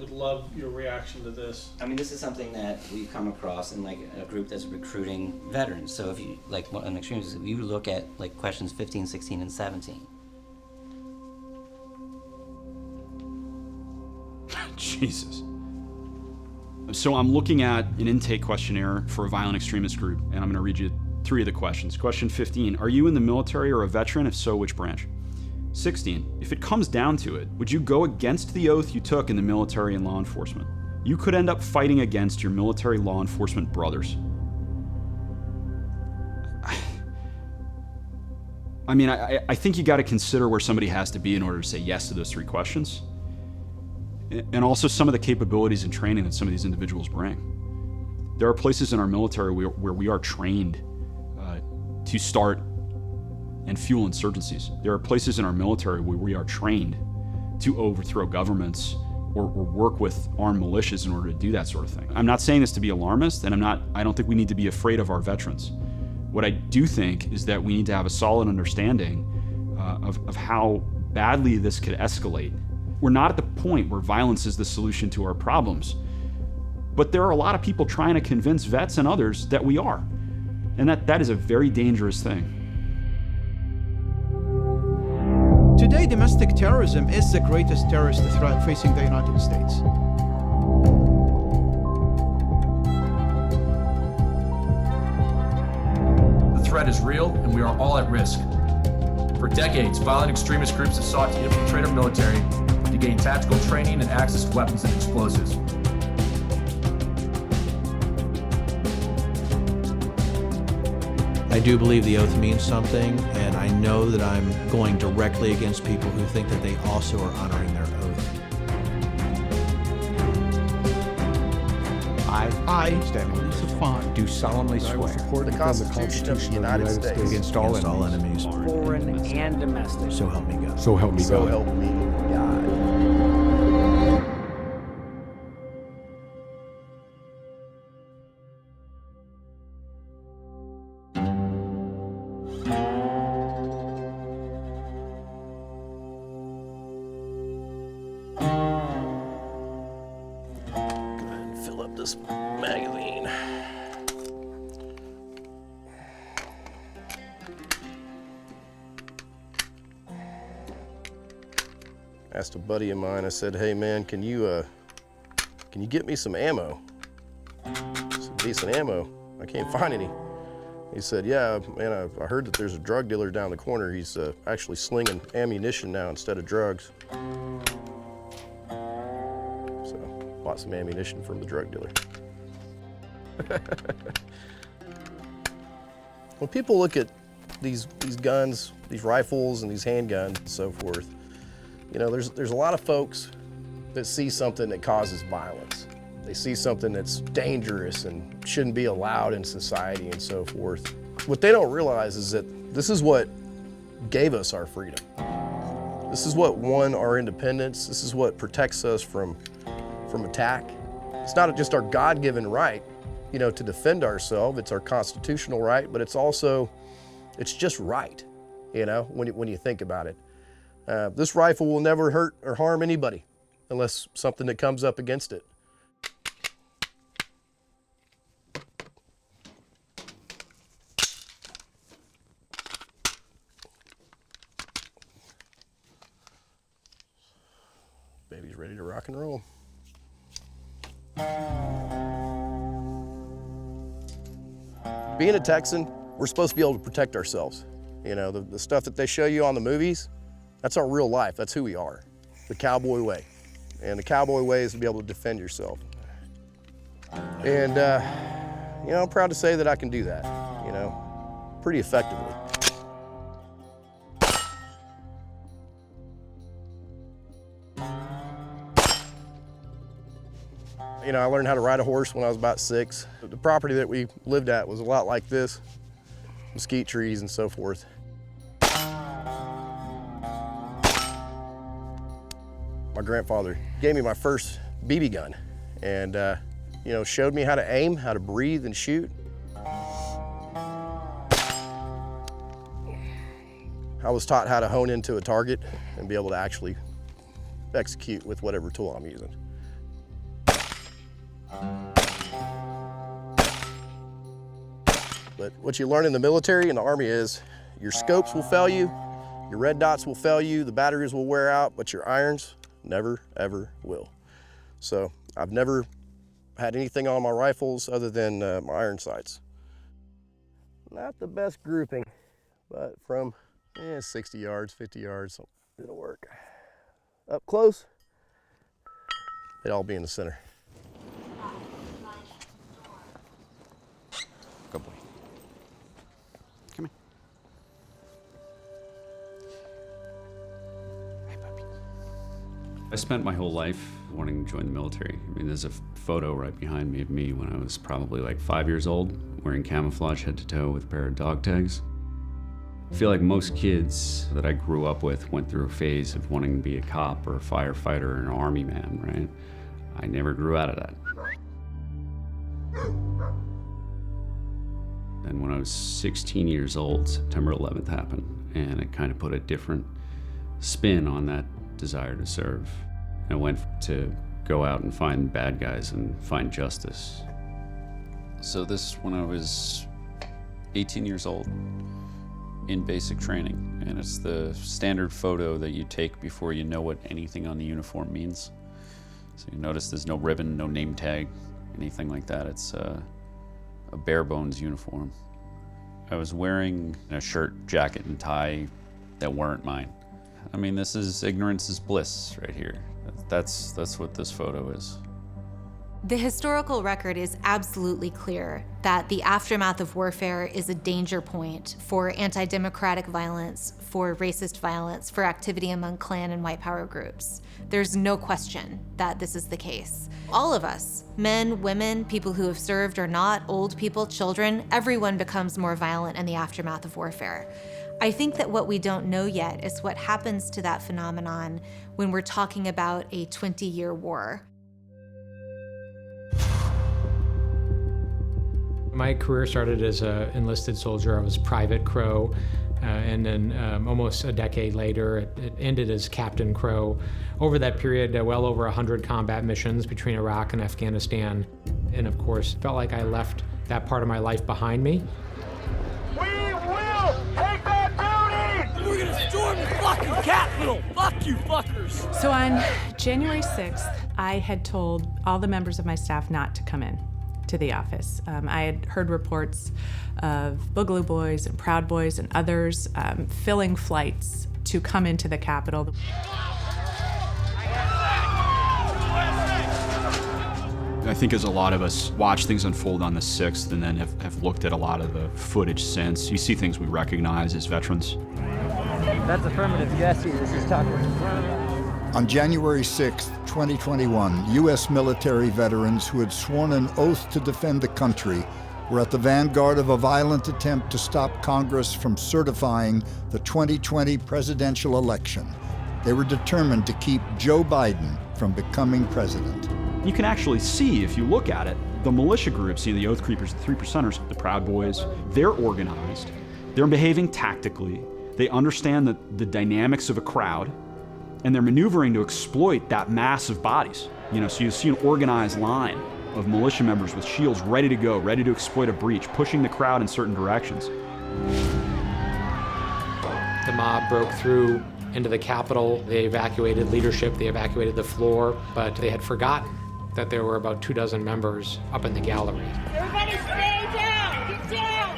would love your reaction to this. I mean, this is something that we've come across in like a group that's recruiting veterans. So if you, like an extremist, if you look at like questions 15, 16, and 17. Jesus. So I'm looking at an intake questionnaire for a violent extremist group, and I'm gonna read you 3 of the questions. Question 15, are you in the military or a veteran? If so, which branch? 16, if it comes down to it, would you go against the oath you took in the military and law enforcement? You could end up fighting against your military law enforcement brothers. I mean, I think you gotta consider where somebody has to be in order to say yes to those 3 questions. And also some of the capabilities and training that some of these individuals bring. There are places in our military where we are trained to start and fuel insurgencies. There are places in our military where we are trained to overthrow governments or work with armed militias in order to do that sort of thing. I'm not saying this to be alarmist, and I don't think we need to be afraid of our veterans. What I do think is that we need to have a solid understanding of how badly this could escalate. We're not at the point where violence is the solution to our problems, but there are a lot of people trying to convince vets and others that we are, and that is a very dangerous thing. Today, domestic terrorism is the greatest terrorist threat facing the United States. The threat is real, and we are all at risk. For decades, violent extremist groups have sought to infiltrate our military to gain tactical training and access to weapons and explosives. I do believe the oath means something, and I know that I'm going directly against people who think that they also are honoring their oath. I, Stanley Safan, do solemnly swear the Constitution of the United States Against all enemies, foreign and domestic. so help me God. So help me So God. help me God. Go ahead and fill up this magazine. Asked a buddy of mine, I said, hey man, can you get me some ammo? Some decent ammo. I can't find any. He said, yeah, man, I heard that there's a drug dealer down the corner. He's actually slinging ammunition now instead of drugs. So, bought some ammunition from the drug dealer. When people look at these guns, these rifles and these handguns and so forth, you know, there's a lot of folks that see something that causes violence. They see something that's dangerous and shouldn't be allowed in society and so forth. What they don't realize is that this is what gave us our freedom. This is what won our independence. This is what protects us from attack. It's not just our God-given right, you know, to defend ourselves. It's our constitutional right, but it's just right, you know, when you think about it. This rifle will never hurt or harm anybody unless something that comes up against it. Baby's ready to rock and roll. Being a Texan, we're supposed to be able to protect ourselves. You know, the stuff that they show you on the movies, that's our real life. That's who we are, the cowboy way. And the cowboy way is to be able to defend yourself. And, you know, I'm proud to say that I can do that, you know, pretty effectively. You know, I learned how to ride a horse when I was about 6. The property that we lived at was a lot like this, mesquite trees and so forth. My grandfather gave me my first BB gun and, you know, showed me how to aim, how to breathe and shoot. I was taught how to hone into a target and be able to actually execute with whatever tool I'm using. But what you learn in the military and the Army is your scopes will fail you, your red dots will fail you, the batteries will wear out, but your irons never, ever will. So I've never had anything on my rifles other than my iron sights. Not the best grouping, but from 60 yards, 50 yards, it'll work. Up close, they'd all be in the center. Good boy. Come here. Hey, puppy. I spent my whole life wanting to join the military. I mean, there's a photo right behind me of me when I was probably like 5 years old, wearing camouflage head to toe with a pair of dog tags. I feel like most kids that I grew up with went through a phase of wanting to be a cop or a firefighter or an army man, right? I never grew out of that. And when I was 16 years old, September 11th happened, and it kind of put a different spin on that desire to serve. I went to go out and find bad guys and find justice. So this, when I was 18 years old, in basic training, and it's the standard photo that you take before you know what anything on the uniform means. So you notice there's no ribbon, no name tag, anything like that. It's a bare bones uniform. I was wearing a shirt, jacket, and tie that weren't mine. I mean, this is ignorance is bliss right here. That's what this photo is. The historical record is absolutely clear that the aftermath of warfare is a danger point for anti-democratic violence, for racist violence, for activity among Klan and white power groups. There's no question that this is the case. All of us, men, women, people who have served or not, old people, children, everyone becomes more violent in the aftermath of warfare. I think that what we don't know yet is what happens to that phenomenon when we're talking about a 20-year war. My career started as an enlisted soldier. I was Private Crow, and then almost a decade later, it ended as Captain Crow. Over that period, well over 100 combat missions between Iraq and Afghanistan, and of course, felt like I left that part of my life behind me. We will take that duty! We're gonna storm the fucking Capitol! Fuck you fuckers! So on January 6th, I had told all the members of my staff not to come in to the office. I had heard reports of Boogaloo Boys and Proud Boys and others filling flights to come into the Capitol. I think as a lot of us watch things unfold on the 6th and then have looked at a lot of the footage since, you see things we recognize as veterans. That's affirmative. Jesse, this is Tucker. On January 6, 2021, U.S. military veterans who had sworn an oath to defend the country were at the vanguard of a violent attempt to stop Congress from certifying the 2020 presidential election. They were determined to keep Joe Biden from becoming president. You can actually see, if you look at it, the militia groups, the Oath Keepers, the Three Percenters, the Proud Boys, they're organized. They're behaving tactically. They understand the dynamics of a crowd, and they're maneuvering to exploit that mass of bodies. So you see an organized line of militia members with shields ready to go, ready to exploit a breach, pushing the crowd in certain directions. The mob broke through into the Capitol. They evacuated leadership, they evacuated the floor, but they had forgotten that there were about 24 members up in the gallery. Everybody stay down! Get down!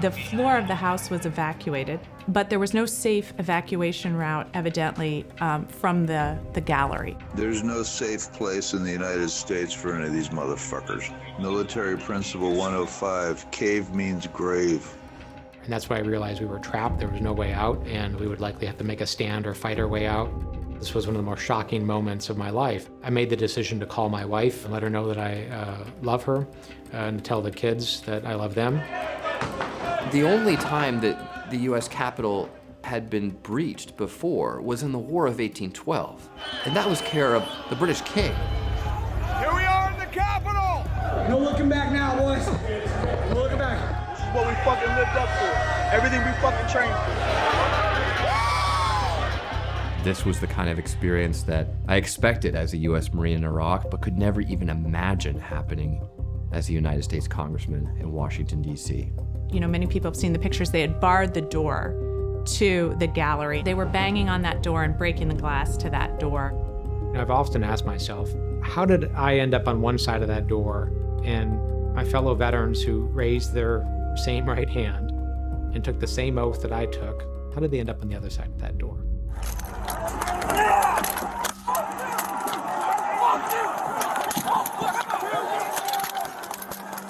The floor of the House was evacuated, but there was no safe evacuation route, evidently, from the gallery. There's no safe place in the United States for any of these motherfuckers. Military Principle 105, cave means grave. And that's why I realized we were trapped. There was no way out, and we would likely have to make a stand or fight our way out. This was one of the more shocking moments of my life. I made the decision to call my wife and let her know that I love her, and to tell the kids that I love them. The only time that the U.S. Capitol had been breached before was in the War of 1812, and that was care of the British king. Here we are in the Capitol! No looking back now, boys. No looking back. This is what we fucking lived up for. Everything we fucking trained for. This was the kind of experience that I expected as a U.S. Marine in Iraq, but could never even imagine happening as a United States Congressman in Washington, D.C. You know, many people have seen the pictures. They had barred the door to the gallery. They were banging on that door and breaking the glass to that door. I've often asked myself, how did I end up on one side of that door and my fellow veterans who raised their same right hand and took the same oath that I took, how did they end up on the other side of that door?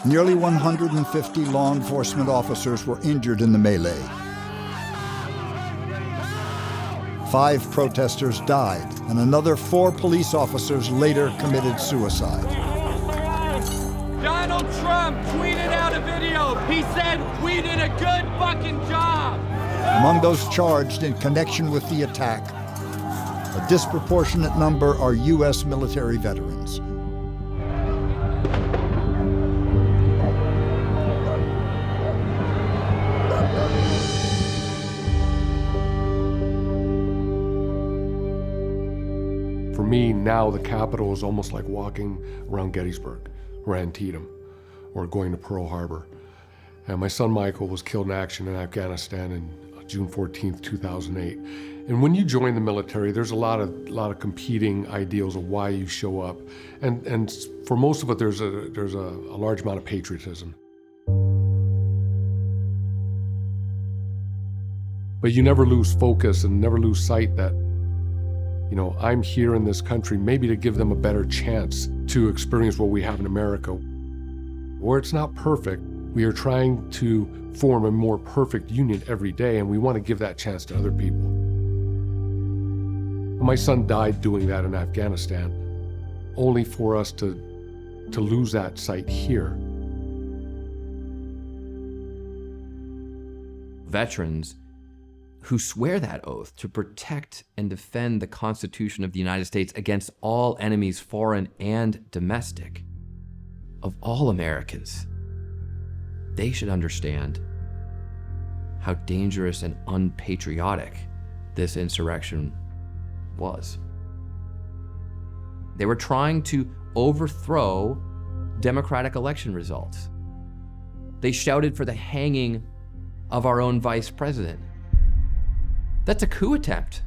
Nearly 150 law enforcement officers were injured in the melee. 5 protesters died, and another 4 police officers later committed suicide. Donald Trump tweeted out a video. He said, "We did a good fucking job." Among those charged in connection with the attack, a disproportionate number are U.S. military veterans. For me, now the Capitol is almost like walking around Gettysburg or Antietam or going to Pearl Harbor. And my son Michael was killed in action in Afghanistan in June 14th, 2008. And when you join the military, there's a lot of competing ideals of why you show up. And for most of it, there's a large amount of patriotism. But you never lose focus and never lose sight that, you know, I'm here in this country maybe to give them a better chance to experience what we have in America. Where it's not perfect, we are trying to form a more perfect union every day, and we want to give that chance to other people. My son died doing that in Afghanistan, only for us to lose that sight here. Veterans who swear that oath to protect and defend the Constitution of the United States against all enemies, foreign and domestic, of all Americans, they should understand how dangerous and unpatriotic this insurrection was. They were trying to overthrow democratic election results. They shouted for the hanging of our own vice president. That's a coup attempt.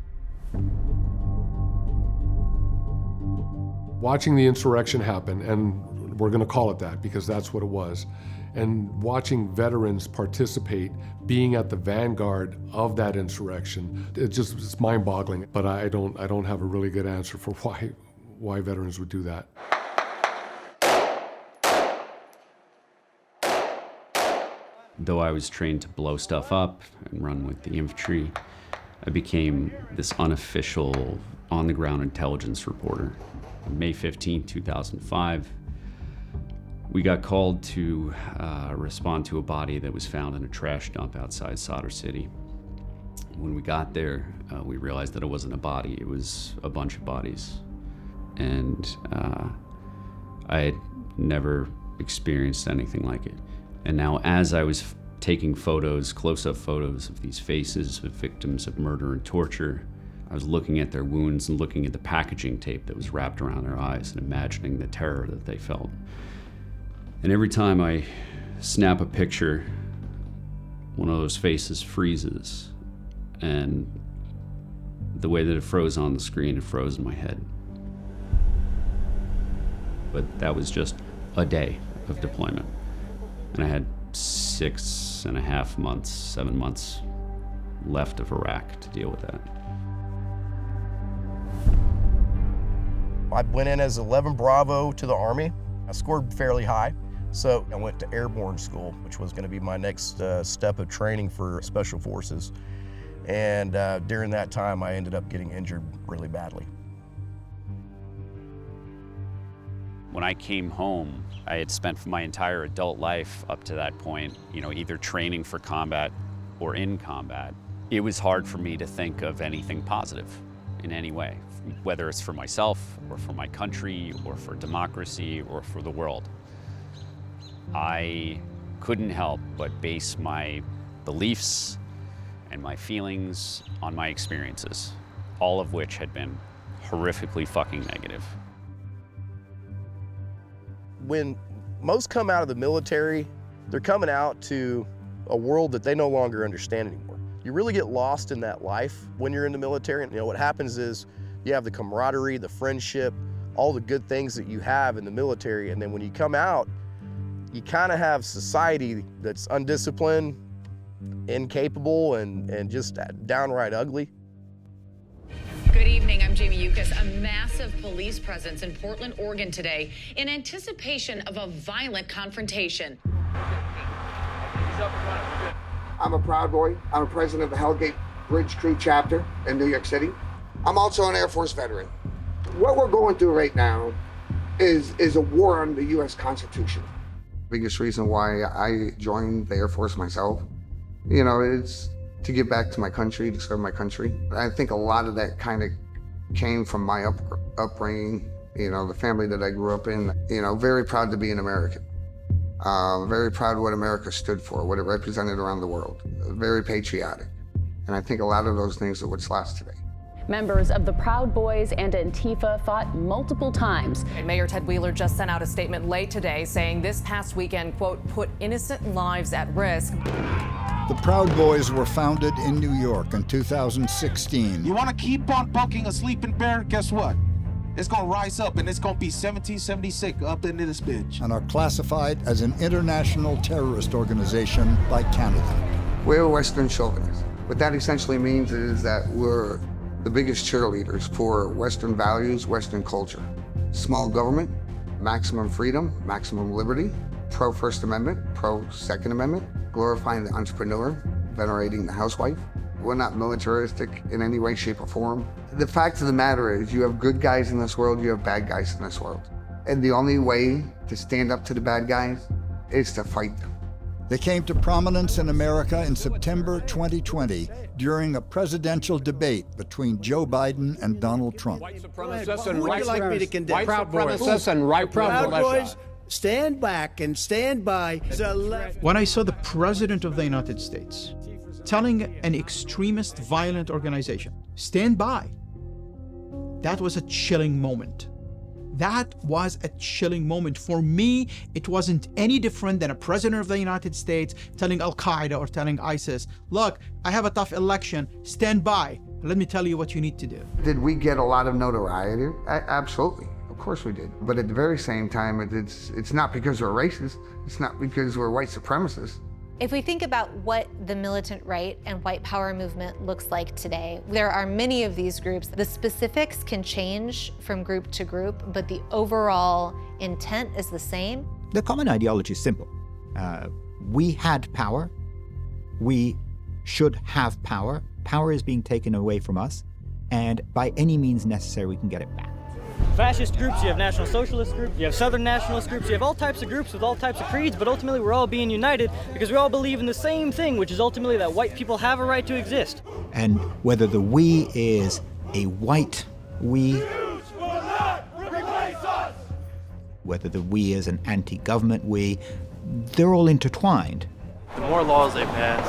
Watching the insurrection happen, and we're going to call it that because that's what it was, and watching veterans participate, being at the vanguard of that insurrection, it's mind-boggling. But I don't have a really good answer for why veterans would do that. Though I was trained to blow stuff up and run with the infantry, I became this unofficial, on-the-ground intelligence reporter. On May 15, 2005, we got called to respond to a body that was found in a trash dump outside Sadr City. When we got there, we realized that it wasn't a body, it was a bunch of bodies. And I had never experienced anything like it. And now as I was taking photos, close-up photos of these faces of victims of murder and torture, I was looking at their wounds and looking at the packaging tape that was wrapped around their eyes and imagining the terror that they felt. And every time I snap a picture, one of those faces freezes, and the way that it froze on the screen, it froze in my head. But that was just a day of deployment. And I had 6.5 months, 7 months left of Iraq to deal with that. I went in as 11 Bravo to the Army. I scored fairly high, so I went to airborne school, which was going to be my next step of training for Special Forces. And during that time, I ended up getting injured really badly. When I came home, I had spent my entire adult life up to that point, either training for combat or in combat. It was hard for me to think of anything positive in any way, whether it's for myself or for my country or for democracy or for the world. I couldn't help but base my beliefs and my feelings on my experiences. all of which had been horrifically fucking negative. When most come out of the military, they're coming out to a world that they no longer understand anymore. You really get lost in that life when you're in the military. And, what happens is you have the camaraderie, the friendship, all the good things that you have in the military. And then when you come out, you kind of have society that's undisciplined, incapable, and just downright ugly. Good evening, I'm Jamie Yukas. A massive police presence in Portland, Oregon today in anticipation of a violent confrontation. I'm a Proud Boy. I'm a president of the Hellgate Bridge Crew chapter in New York City. I'm also an Air Force veteran. What we're going through right now is a war on the U.S. Constitution. Biggest reason why I joined the Air Force myself, it's to give back to my country, to serve my country. I think a lot of that kind of came from my upbringing, the family that I grew up in, very proud to be an American. Very proud of what America stood for, what it represented around the world. Very patriotic. And I think a lot of those things are what's lost today. Members of the Proud Boys and Antifa fought multiple times. And Mayor Ted Wheeler just sent out a statement late today saying this past weekend, quote, put innocent lives at risk. The Proud Boys were founded in New York in 2016. You want to keep on poking a sleeping bear? Guess what? It's going to rise up, and it's going to be 1776 up into this bitch. And are classified as an international terrorist organization by Canada. We're Western chauvinists. What that essentially means is that we're the biggest cheerleaders for Western values, Western culture. Small government, maximum freedom, maximum liberty, pro-First Amendment, pro-Second Amendment, glorifying the entrepreneur, venerating the housewife. We're not militaristic in any way, shape, or form. The fact of the matter is you have good guys in this world, you have bad guys in this world. And the only way to stand up to the bad guys is to fight them. They came to prominence in America in September 2020 during a presidential debate between Joe Biden and Donald Trump. White supremacists and white Proud Boys, stand back and stand by. When I saw the President of the United States telling an extremist violent organization, stand by, that was a chilling moment. That was a chilling moment. For me, it wasn't any different than a president of the United States telling Al-Qaeda or telling ISIS, look, I have a tough election, stand by. Let me tell you what you need to do. Did we get a lot of notoriety? Absolutely, of course we did. But at the very same time, it's not because we're racist, it's not because we're white supremacists. If we think about what the militant right and white power movement looks like today, there are many of these groups. The specifics can change from group to group, but the overall intent is the same. The common ideology is simple. We had power. We should have power. Power is being taken away from us, and by any means necessary, we can get it back. Fascist groups, you have National Socialist groups, you have Southern Nationalist groups, you have all types of groups with all types of creeds, but ultimately we're all being united because we all believe in the same thing, which is ultimately that white people have a right to exist. And whether the we is a white we, whether the we is an anti-government we, they're all intertwined. The more laws they pass,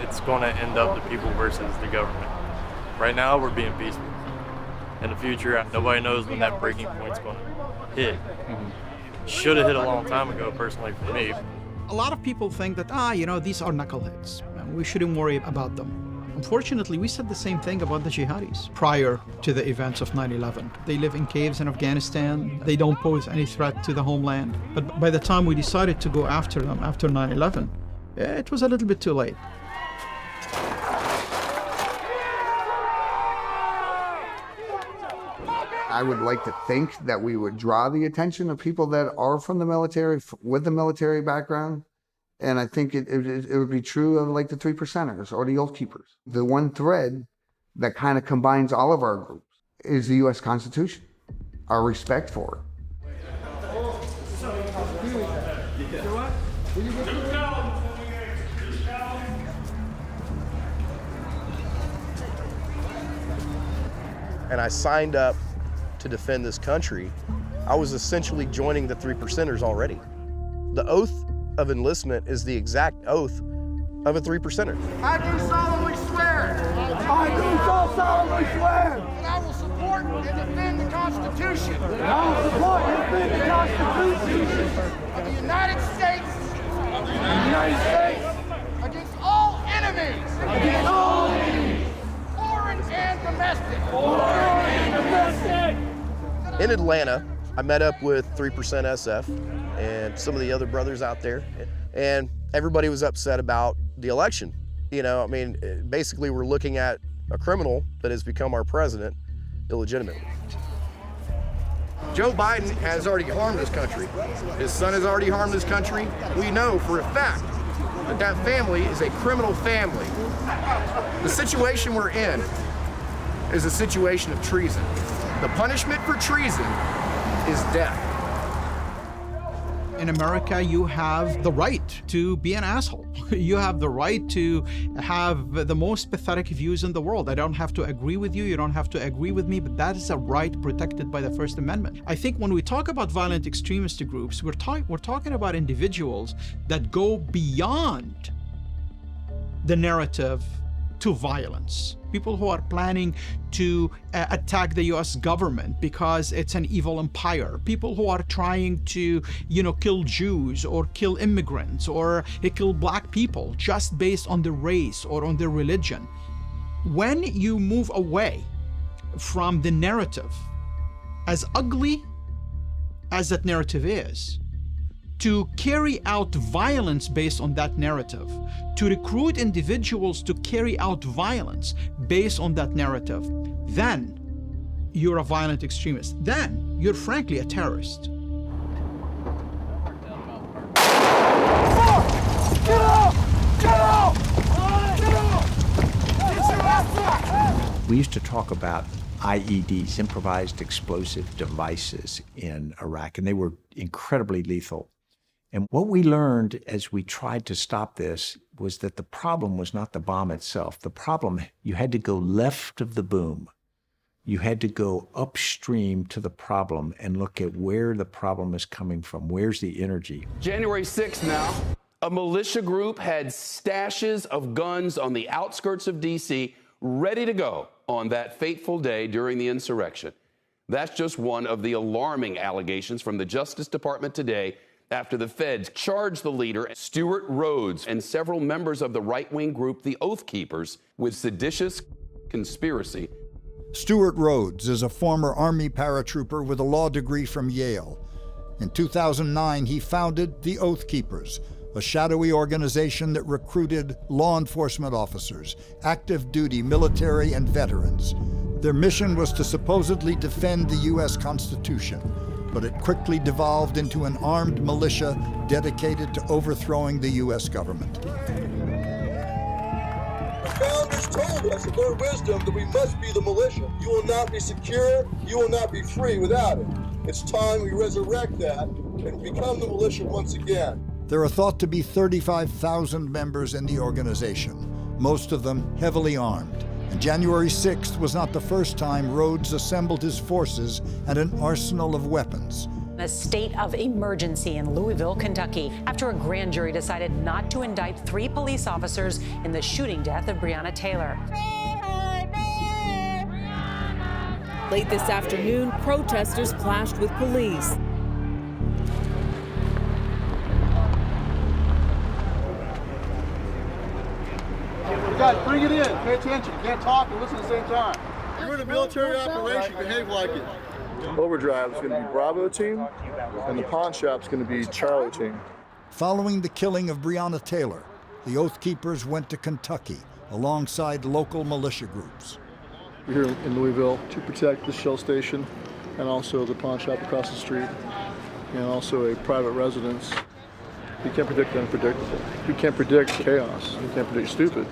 it's going to end up the people versus the government. Right now, we're being peaceful. In the future, nobody knows when that breaking point's going to hit. Should have hit a long time ago, personally, for me. A lot of people think that, these are knuckleheads. We shouldn't worry about them. Unfortunately, we said the same thing about the jihadis prior to the events of 9/11. They live in caves in Afghanistan. They don't pose any threat to the homeland. But by the time we decided to go after them after 9/11, it was a little bit too late. I would like to think that we would draw the attention of people that are from the military, with the military background. And I think it would be true of like the 3%ers or the Oath Keepers. The one thread that kind of combines all of our groups is the U.S. Constitution, our respect for it. And I signed up to defend this country. I was essentially joining the 3%ers already. The oath of enlistment is the exact oath of a 3%er. I do solemnly swear. I do so solemnly swear defend the Constitution. I will support and defend the Constitution of the United States. Of the United States. Against all enemies. Against all enemies. Foreign and domestic. Foreign and domestic. In Atlanta, I met up with 3% SF and some of the other brothers out there, and everybody was upset about the election. You know, I mean, basically we're looking at a criminal that has become our president illegitimately. Joe Biden has already harmed this country. His son has already harmed this country. We know for a fact that that family is a criminal family. The situation we're in is a situation of treason. The punishment for treason is death. In America, you have the right to be an asshole. You have the right to have the most pathetic views in the world. I don't have to agree with you. You don't have to agree with me, but that is a right protected by the First Amendment. I think when we talk about violent extremist groups, we're talking about individuals that go beyond the narrative to violence. People who are planning to attack the US government because it's an evil empire. People who are trying to, kill Jews or kill immigrants or kill black people just based on their race or on their religion. When you move away from the narrative, as ugly as that narrative is, to carry out violence based on that narrative, to recruit individuals to carry out violence based on that narrative, then you're a violent extremist. Then you're frankly a terrorist. Get out! Get out! Get out! Get your ass back! We used to talk about IEDs, improvised explosive devices in Iraq, and they were incredibly lethal. And what we learned as we tried to stop this was that the problem was not the bomb itself. The problem, you had to go left of the boom. You had to go upstream to the problem and look at where the problem is coming from. Where's the energy? January 6th now, a militia group had stashes of guns on the outskirts of D.C. ready to go on that fateful day during the insurrection. That's just one of the alarming allegations from the Justice Department today after the feds charged the leader, Stewart Rhodes, and several members of the right-wing group, the Oath Keepers, with seditious conspiracy. Stewart Rhodes is a former Army paratrooper with a law degree from Yale. In 2009, he founded the Oath Keepers, a shadowy organization that recruited law enforcement officers, active duty military, and veterans. Their mission was to supposedly defend the U.S. Constitution, but it quickly devolved into an armed militia dedicated to overthrowing the U.S. government. The founders told us in their wisdom that we must be the militia. You will not be secure, you will not be free without it. It's time we resurrect that and become the militia once again. There are thought to be 35,000 members in the organization, most of them heavily armed. And January 6th was not the first time Rhodes assembled his forces and an arsenal of weapons. A state of emergency in Louisville, Kentucky, after a grand jury decided not to indict 3 police officers in the shooting death of Breonna Taylor. Late this afternoon, protesters clashed with police. Guys, bring it in. Pay attention. You can't talk and listen at the same time. You're in a military operation. Behave like it. Overdrive is going to be Bravo team, and the pawn shop is going to be Charlie team. Following the killing of Breonna Taylor, the Oath Keepers went to Kentucky alongside local militia groups. We're here in Louisville to protect the Shell station and also the pawn shop across the street and also a private residence. You can't predict the unpredictable. You can't predict chaos. You can't predict stupid.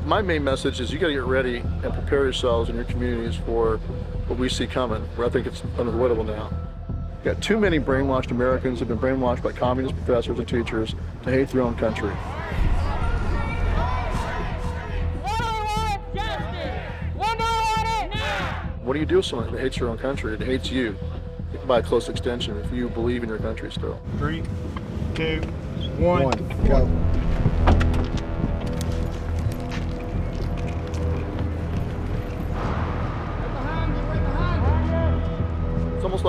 My main message is you got to get ready and prepare yourselves and your communities for what we see coming, where I think it's unavoidable now. You got too many brainwashed Americans who have been brainwashed by communist professors and teachers to hate their own country. What do you do with someone that hates your own country, that hates you, by close extension, if you believe in your country still? 3, 2, 1, go.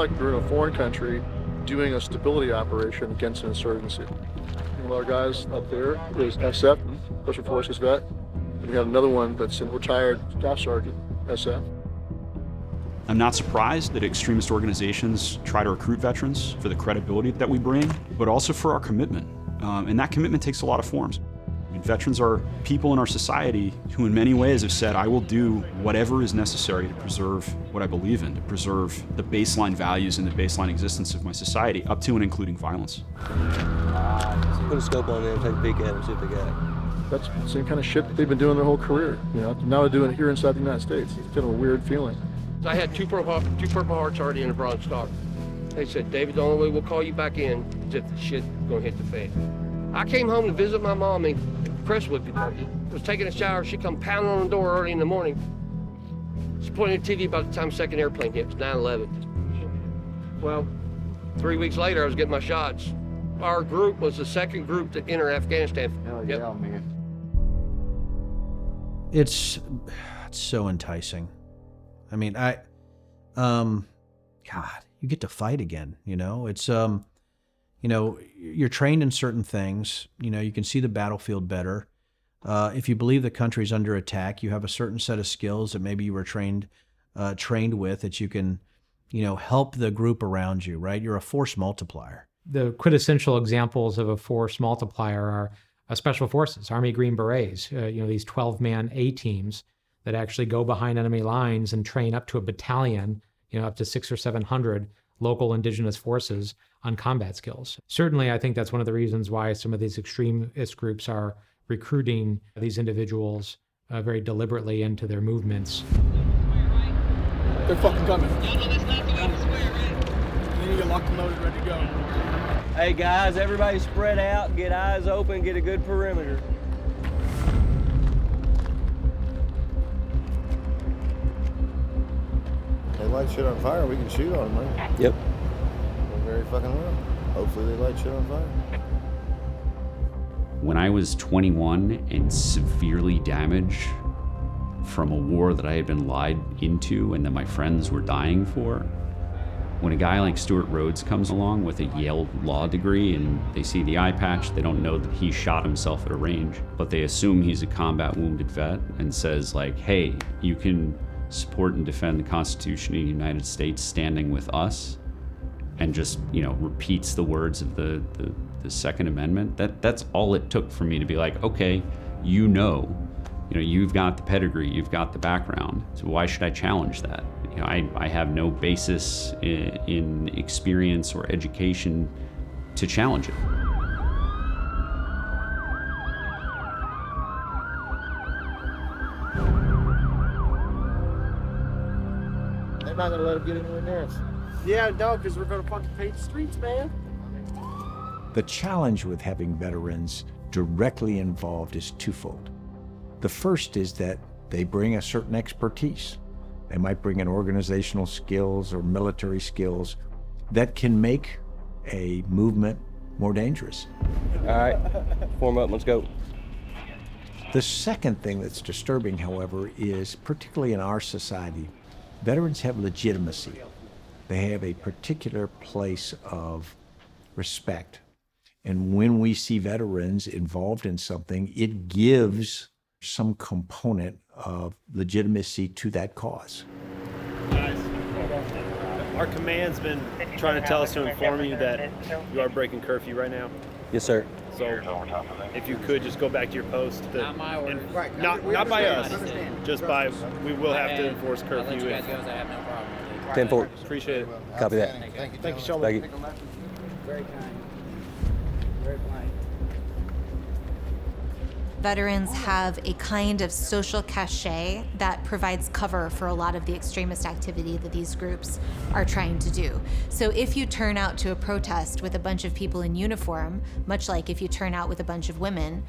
like we're in a foreign country doing a stability operation against an insurgency. One of our guys up there is SF, Special Forces vet. And we have another one that's a retired staff sergeant, SF. I'm not surprised that extremist organizations try to recruit veterans for the credibility that we bring, but also for our commitment. And that commitment takes a lot of forms. I mean, veterans are people in our society who in many ways have said, I will do whatever is necessary to preserve what I believe in, to preserve the baseline values and the baseline existence of my society, up to and including violence. Put a scope on them, take a peek at them, see what they got. That's the same kind of shit that they've been doing their whole career. You know, now they're doing it here inside the United States. It's kind of a weird feeling. I had two Purple Hearts already in the Bronze Star. They said, David, the only way we'll call you back in is if the shit's gonna hit the fan. I came home to visit my mom in Crestwood, Kentucky. Was taking a shower. She come pounding on the door early in the morning. She's pointing at TV about the time second airplane hit. It was 9/11. Well, 3 weeks later, I was getting my shots. Our group was the second group to enter Afghanistan. Hell yeah, man. It's so enticing. I mean, God, you get to fight again, you know? It's, you know, you're trained in certain things, you know, you can see the battlefield better. If you believe the country's under attack, you have a certain set of skills that maybe you were trained with that you can, you know, help the group around you, right? You're a force multiplier. The quintessential examples of a force multiplier are Special Forces, Army Green Berets, you know, these 12-man A-teams that actually go behind enemy lines and train up to a battalion, you know, up to 600 or 700 local indigenous forces on combat skills. Certainly, I think that's one of the reasons why some of these extremist groups are recruiting these individuals very deliberately into their movements. They're fucking coming. You need to lock and loaded, ready to go. Hey guys, everybody spread out, get eyes open, get a good perimeter. They light shit on fire, we can shoot on them, right? Yep. Very fucking well. Hopefully they light shit on fire. When I was 21 and severely damaged from a war that I had been lied into and that my friends were dying for, when a guy like Stuart Rhodes comes along with a Yale law degree and they see the eye patch, they don't know that he shot himself at a range, but they assume he's a combat wounded vet and says like, hey, you can support and defend the Constitution of the United States standing with us, and just, you know, repeats the words of the Second Amendment. That's all it took for me to be like, okay, you know, you've got the pedigree, you've got the background, so why should I challenge that? You know, I have no basis in experience or education to challenge it. They're not gonna let them get anywhere near us. Yeah, no, because we're gonna fucking paint the streets, man. The challenge with having veterans directly involved is twofold. The first is that they bring a certain expertise. They might bring in organizational skills or military skills that can make a movement more dangerous. All right, form up, let's go. The second thing that's disturbing, however, is particularly in our society, veterans have legitimacy. They have a particular place of respect. And when we see veterans involved in something, it gives some component of legitimacy to that cause. Guys, our command's been trying to tell us to inform you that you are breaking curfew right now. Yes, sir. So if you could just go back to your post. Not my orders. Not by us. Just by, we will have to enforce curfew. I have no problem. 10-4. Appreciate it. Copy that. Thank you so much. Thank you. Very kind. Very polite. Veterans have a kind of social cachet that provides cover for a lot of the extremist activity that these groups are trying to do. So if you turn out to a protest with a bunch of people in uniform, much like if you turn out with a bunch of women,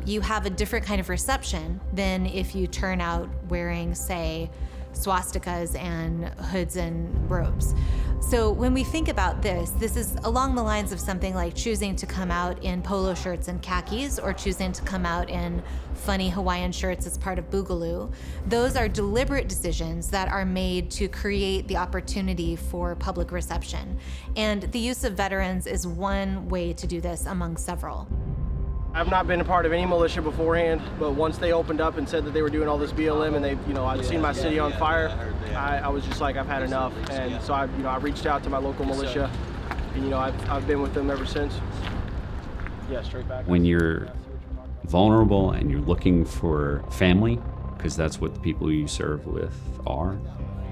you have a different kind of reception than if you turn out wearing, say, swastikas and hoods and robes. So when we think about this is along the lines of something like choosing to come out in polo shirts and khakis, or choosing to come out in funny Hawaiian shirts as part of Boogaloo. Those are deliberate decisions that are made to create the opportunity for public reception. And the use of veterans is one way to do this among several. I've not been a part of any militia beforehand, but once they opened up and said that they were doing all this BLM and I'd seen my city on fire, I was just like, I've had enough. And so I reached out to my local militia, and I've been with them ever since. Yeah, straight back. When you're vulnerable and you're looking for family, because that's what the people you serve with are,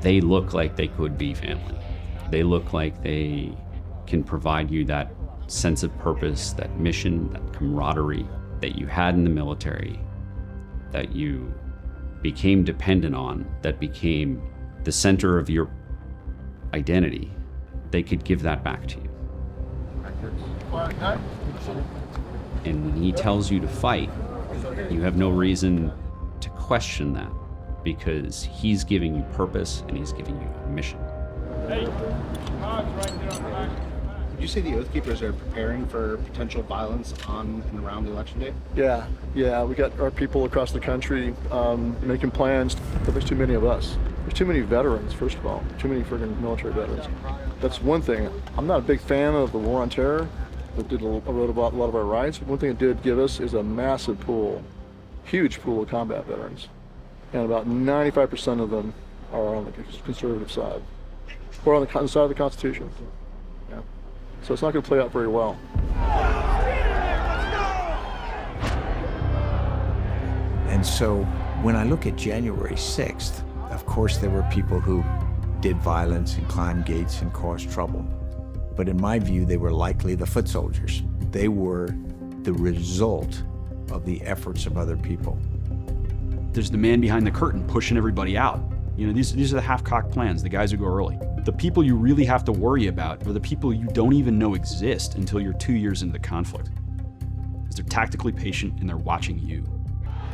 they look like they could be family. They look like they can provide you that sense of purpose, that mission, that camaraderie that you had in the military, that you became dependent on, that became the center of your identity. They could give that back to you. And when he tells you to fight, you have no reason to question that, because he's giving you purpose and he's giving you a mission. Would you say the Oath Keepers are preparing for potential violence on and around Election Day? Yeah, we got our people across the country making plans, but there's too many of us. There's too many veterans, first of all, too many friggin' military veterans. That's one thing. I'm not a big fan of the war on terror. I wrote about a lot of our rights. One thing it did give us is a massive pool, huge pool of combat veterans. And about 95% of them are on the conservative side, or on the side of the Constitution. Yeah. So it's not going to play out very well. And so when I look at January 6th, of course there were people who did violence and climbed gates and caused trouble. But in my view, they were likely the foot soldiers. They were the result of the efforts of other people. There's the man behind the curtain pushing everybody out. These are the half-cocked plans, the guys who go early. The people you really have to worry about are the people you don't even know exist until you're 2 years into the conflict. Because they're tactically patient and they're watching you.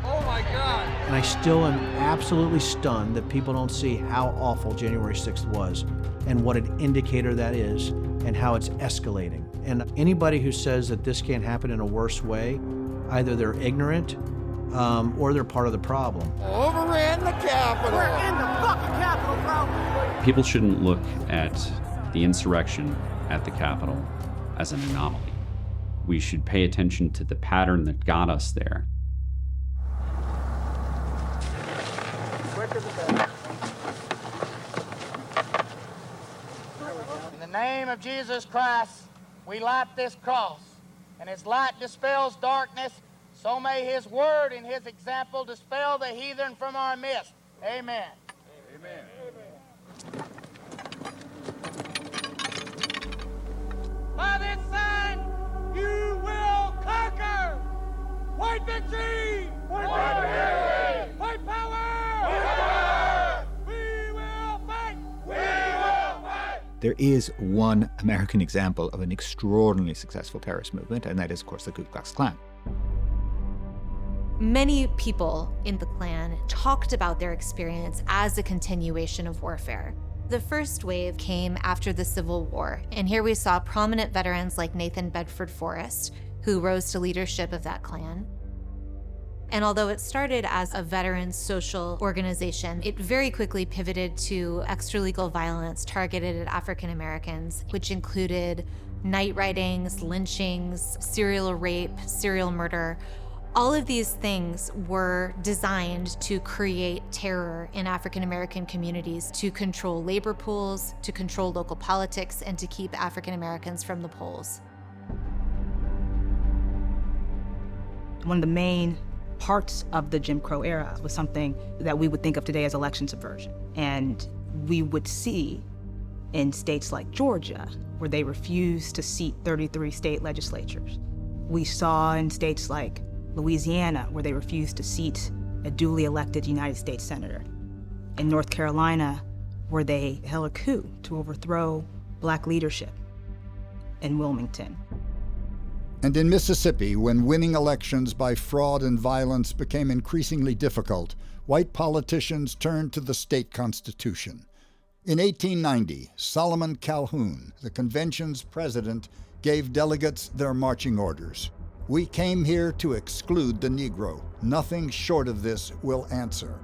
Oh my God! And I still am absolutely stunned that people don't see how awful January 6th was and what an indicator that is and how it's escalating. And anybody who says that this can't happen in a worse way, either they're ignorant or they're part of the problem. Overran the Capitol. We're in the fucking Capitol, bro. People shouldn't look at the insurrection at the Capitol as an anomaly. We should pay attention to the pattern that got us there. In the name of Jesus Christ, we light this cross, and his light dispels darkness, so may his word and his example dispel the heathen from our midst. Amen. Amen. By this sign, you will conquer. White victory! White victory! White power! White power! We will fight! We will fight! There is one American example of an extraordinarily successful terrorist movement, and that is, of course, the Ku Klux Klan. Many people in the Klan talked about their experience as a continuation of warfare. The first wave came after the Civil War, and here we saw prominent veterans like Nathan Bedford Forrest, who rose to leadership of that Klan. And although it started as a veterans social organization, it very quickly pivoted to extralegal violence targeted at African Americans, which included night ridings, lynchings, serial rape, serial murder. All of these things were designed to create terror in African American communities, to control labor pools, to control local politics, and to keep African Americans from the polls. One of the main parts of the Jim Crow era was something that we would think of today as election subversion. And we would see in states like Georgia, where they refused to seat 33 state legislatures. We saw in states like Louisiana, where they refused to seat a duly elected United States senator. In North Carolina, where they held a coup to overthrow Black leadership in Wilmington. And in Mississippi, when winning elections by fraud and violence became increasingly difficult, white politicians turned to the state constitution. In 1890, Solomon Calhoun, the convention's president, gave delegates their marching orders. "We came here to exclude the Negro. Nothing short of this will answer."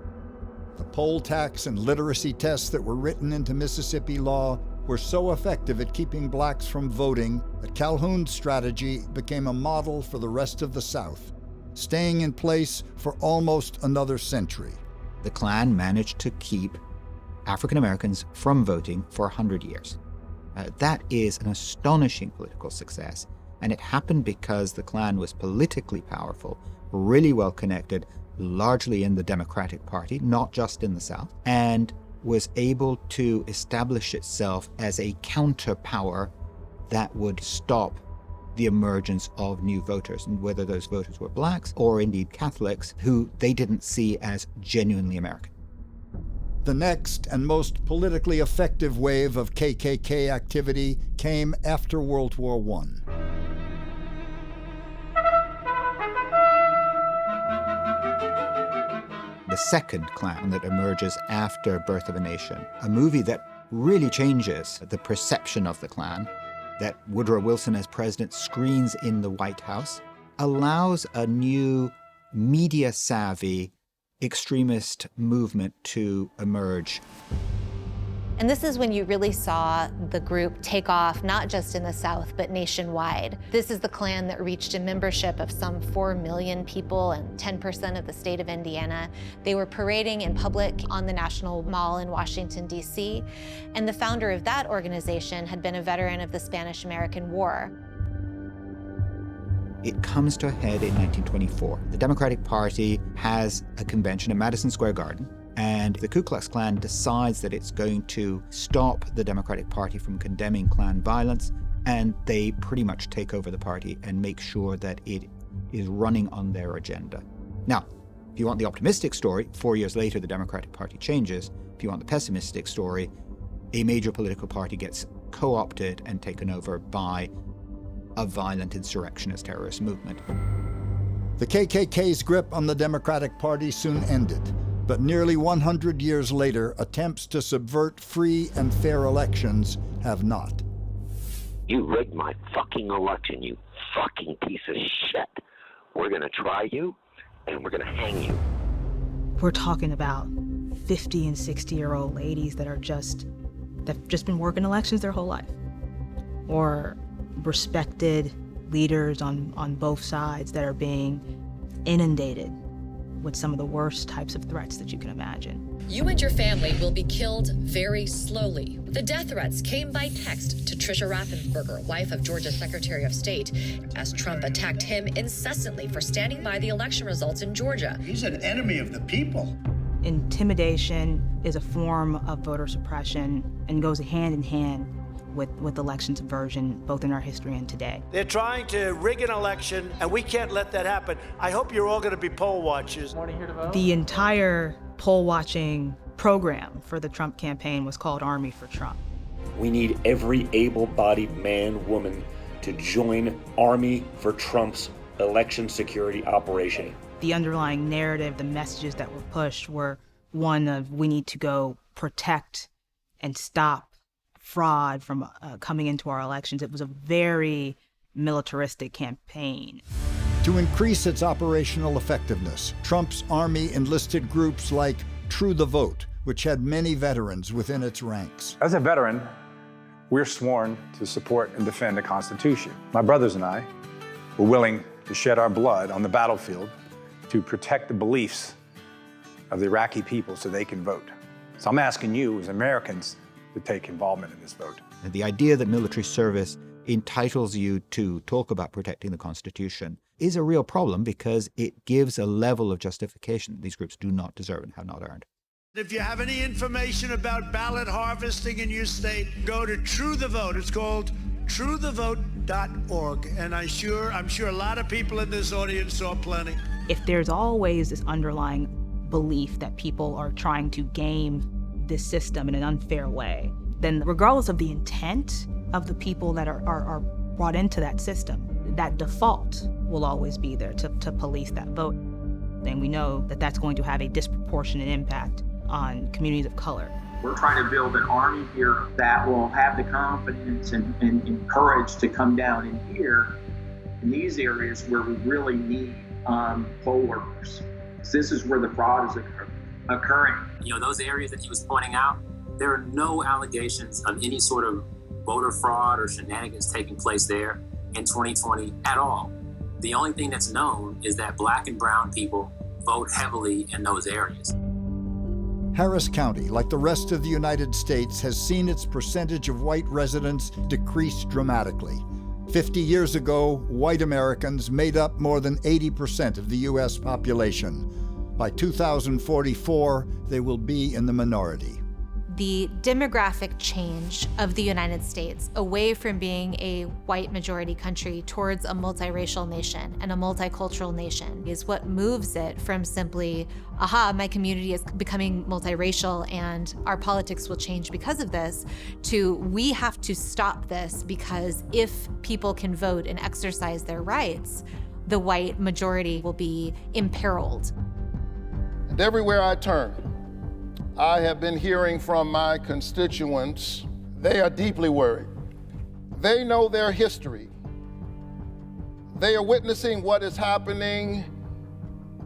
The poll tax and literacy tests that were written into Mississippi law were so effective at keeping blacks from voting that Calhoun's strategy became a model for the rest of the South, staying in place for almost another century. The Klan managed to keep African Americans from voting for 100 years. That is an astonishing political success, and it happened because the Klan was politically powerful, really well connected, largely in the Democratic Party, not just in the South, and was able to establish itself as a counterpower that would stop the emergence of new voters, and whether those voters were blacks or indeed Catholics, who they didn't see as genuinely American. The next and most politically effective wave of KKK activity came after World War I. The second Klan that emerges after Birth of a Nation, a movie that really changes the perception of the Klan, that Woodrow Wilson as president screens in the White House, allows a new media-savvy extremist movement to emerge. And this is when you really saw the group take off, not just in the South, but nationwide. This is the Klan that reached a membership of some 4 million people and 10% of the state of Indiana. They were parading in public on the National Mall in Washington, D.C., and the founder of that organization had been a veteran of the Spanish-American War. It comes to a head in 1924. The Democratic Party has a convention in Madison Square Garden, and the Ku Klux Klan decides that it's going to stop the Democratic Party from condemning Klan violence, and they pretty much take over the party and make sure that it is running on their agenda. Now, if you want the optimistic story, 4 years later the Democratic Party changes. If you want the pessimistic story, a major political party gets co-opted and taken over by a violent insurrectionist terrorist movement. The KKK's grip on the Democratic Party soon ended, but nearly 100 years later, attempts to subvert free and fair elections have not. You rigged my fucking election, you fucking piece of shit. We're gonna try you, and we're gonna hang you. We're talking about 50 and 60-year-old ladies that've just been working elections their whole life, or respected leaders on both sides that are being inundated with some of the worst types of threats that you can imagine. You and your family will be killed very slowly. The death threats came by text to Tricia Raffensperger, wife of Georgia's Secretary of State, as Trump attacked him incessantly for standing by the election results in Georgia. He's an enemy of the people. Intimidation is a form of voter suppression and goes hand in hand with election subversion, both in our history and today. They're trying to rig an election, and we can't let that happen. I hope you're all going to be poll watchers. The entire poll watching program for the Trump campaign was called Army for Trump. We need every able-bodied man, woman to join Army for Trump's election security operation. The underlying narrative, the messages that were pushed were one of, we need to go protect and stop fraud from coming into our elections. It was a very militaristic campaign. To increase its operational effectiveness, Trump's army enlisted groups like True the Vote, which had many veterans within its ranks. As a veteran, we're sworn to support and defend the Constitution. My brothers and I were willing to shed our blood on the battlefield to protect the beliefs of the Iraqi people so they can vote. So I'm asking you as Americans to take involvement in this vote. The idea that military service entitles you to talk about protecting the Constitution is a real problem because it gives a level of justification these groups do not deserve and have not earned. If you have any information about ballot harvesting in your state, go to True the Vote. It's called truethevote.org. And I'm sure a lot of people in this audience saw plenty. If there's always this underlying belief that people are trying to game this system in an unfair way, then regardless of the intent of the people that are brought into that system, that default will always be there to police that vote. And we know that that's going to have a disproportionate impact on communities of color. We're trying to build an army here that will have the confidence and courage to come down in here in these areas where we really need poll workers. This is where the fraud is occurring. You know, those areas that he was pointing out, there are no allegations of any sort of voter fraud or shenanigans taking place there in 2020 at all. The only thing that's known is that Black and brown people vote heavily in those areas. Harris County, like the rest of the United States, has seen its percentage of white residents decrease dramatically. 50 years ago, white Americans made up more than 80% of the U.S. population. By 2044, they will be in the minority. The demographic change of the United States away from being a white majority country towards a multiracial nation and a multicultural nation is what moves it from simply, aha, my community is becoming multiracial and our politics will change because of this, to we have to stop this because if people can vote and exercise their rights, the white majority will be imperiled. And everywhere I turn, I have been hearing from my constituents. They are deeply worried. They know their history. They are witnessing what is happening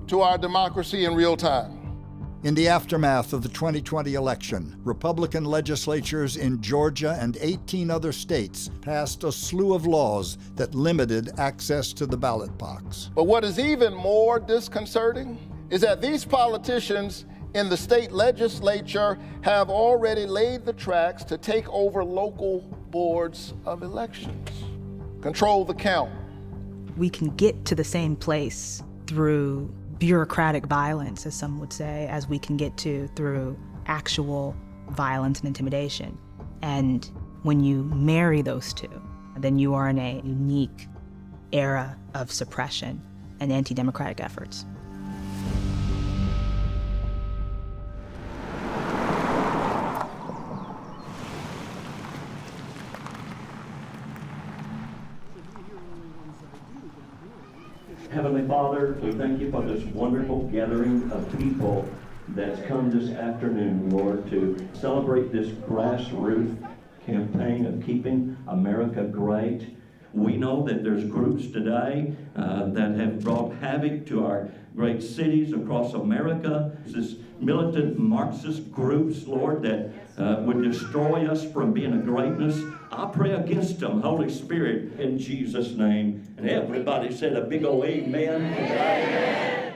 to our democracy in real time. In the aftermath of the 2020 election, Republican legislatures in Georgia and 18 other states passed a slew of laws that limited access to the ballot box. But what is even more disconcerting is that these politicians in the state legislature have already laid the tracks to take over local boards of elections, control the count. We can get to the same place through bureaucratic violence, as some would say, as we can get to through actual violence and intimidation. And when you marry those two, then you are in a unique era of suppression and anti-democratic efforts. Heavenly Father, we thank you for this wonderful gathering of people that's come this afternoon, Lord, to celebrate this grassroots campaign of keeping America great. We know that there's groups today that have brought havoc to our great cities across America. This militant Marxist groups, Lord, that would destroy us from being a greatness. I pray against them, Holy Spirit, in Jesus' name. And everybody said a big old amen. Amen.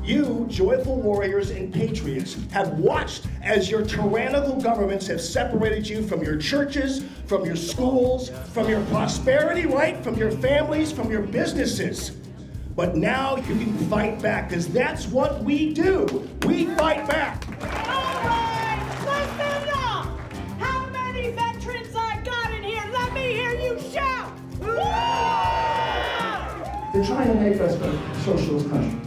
You, joyful warriors and patriots, have watched as your tyrannical governments have separated you from your churches, from your schools, from your prosperity, right? From your families, from your businesses. But now you can fight back, because that's what we do. We fight back. All right, listen up. How many veterans I got in here? Let me hear you shout. They're trying to make us a socialist country.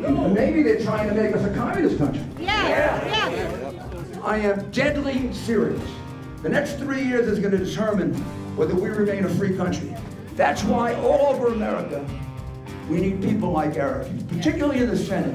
And maybe they're trying to make us a communist country. I am deadly serious. The next 3 years is going to determine whether we remain a free country. That's why all over America, we need people like Eric, particularly in the Senate.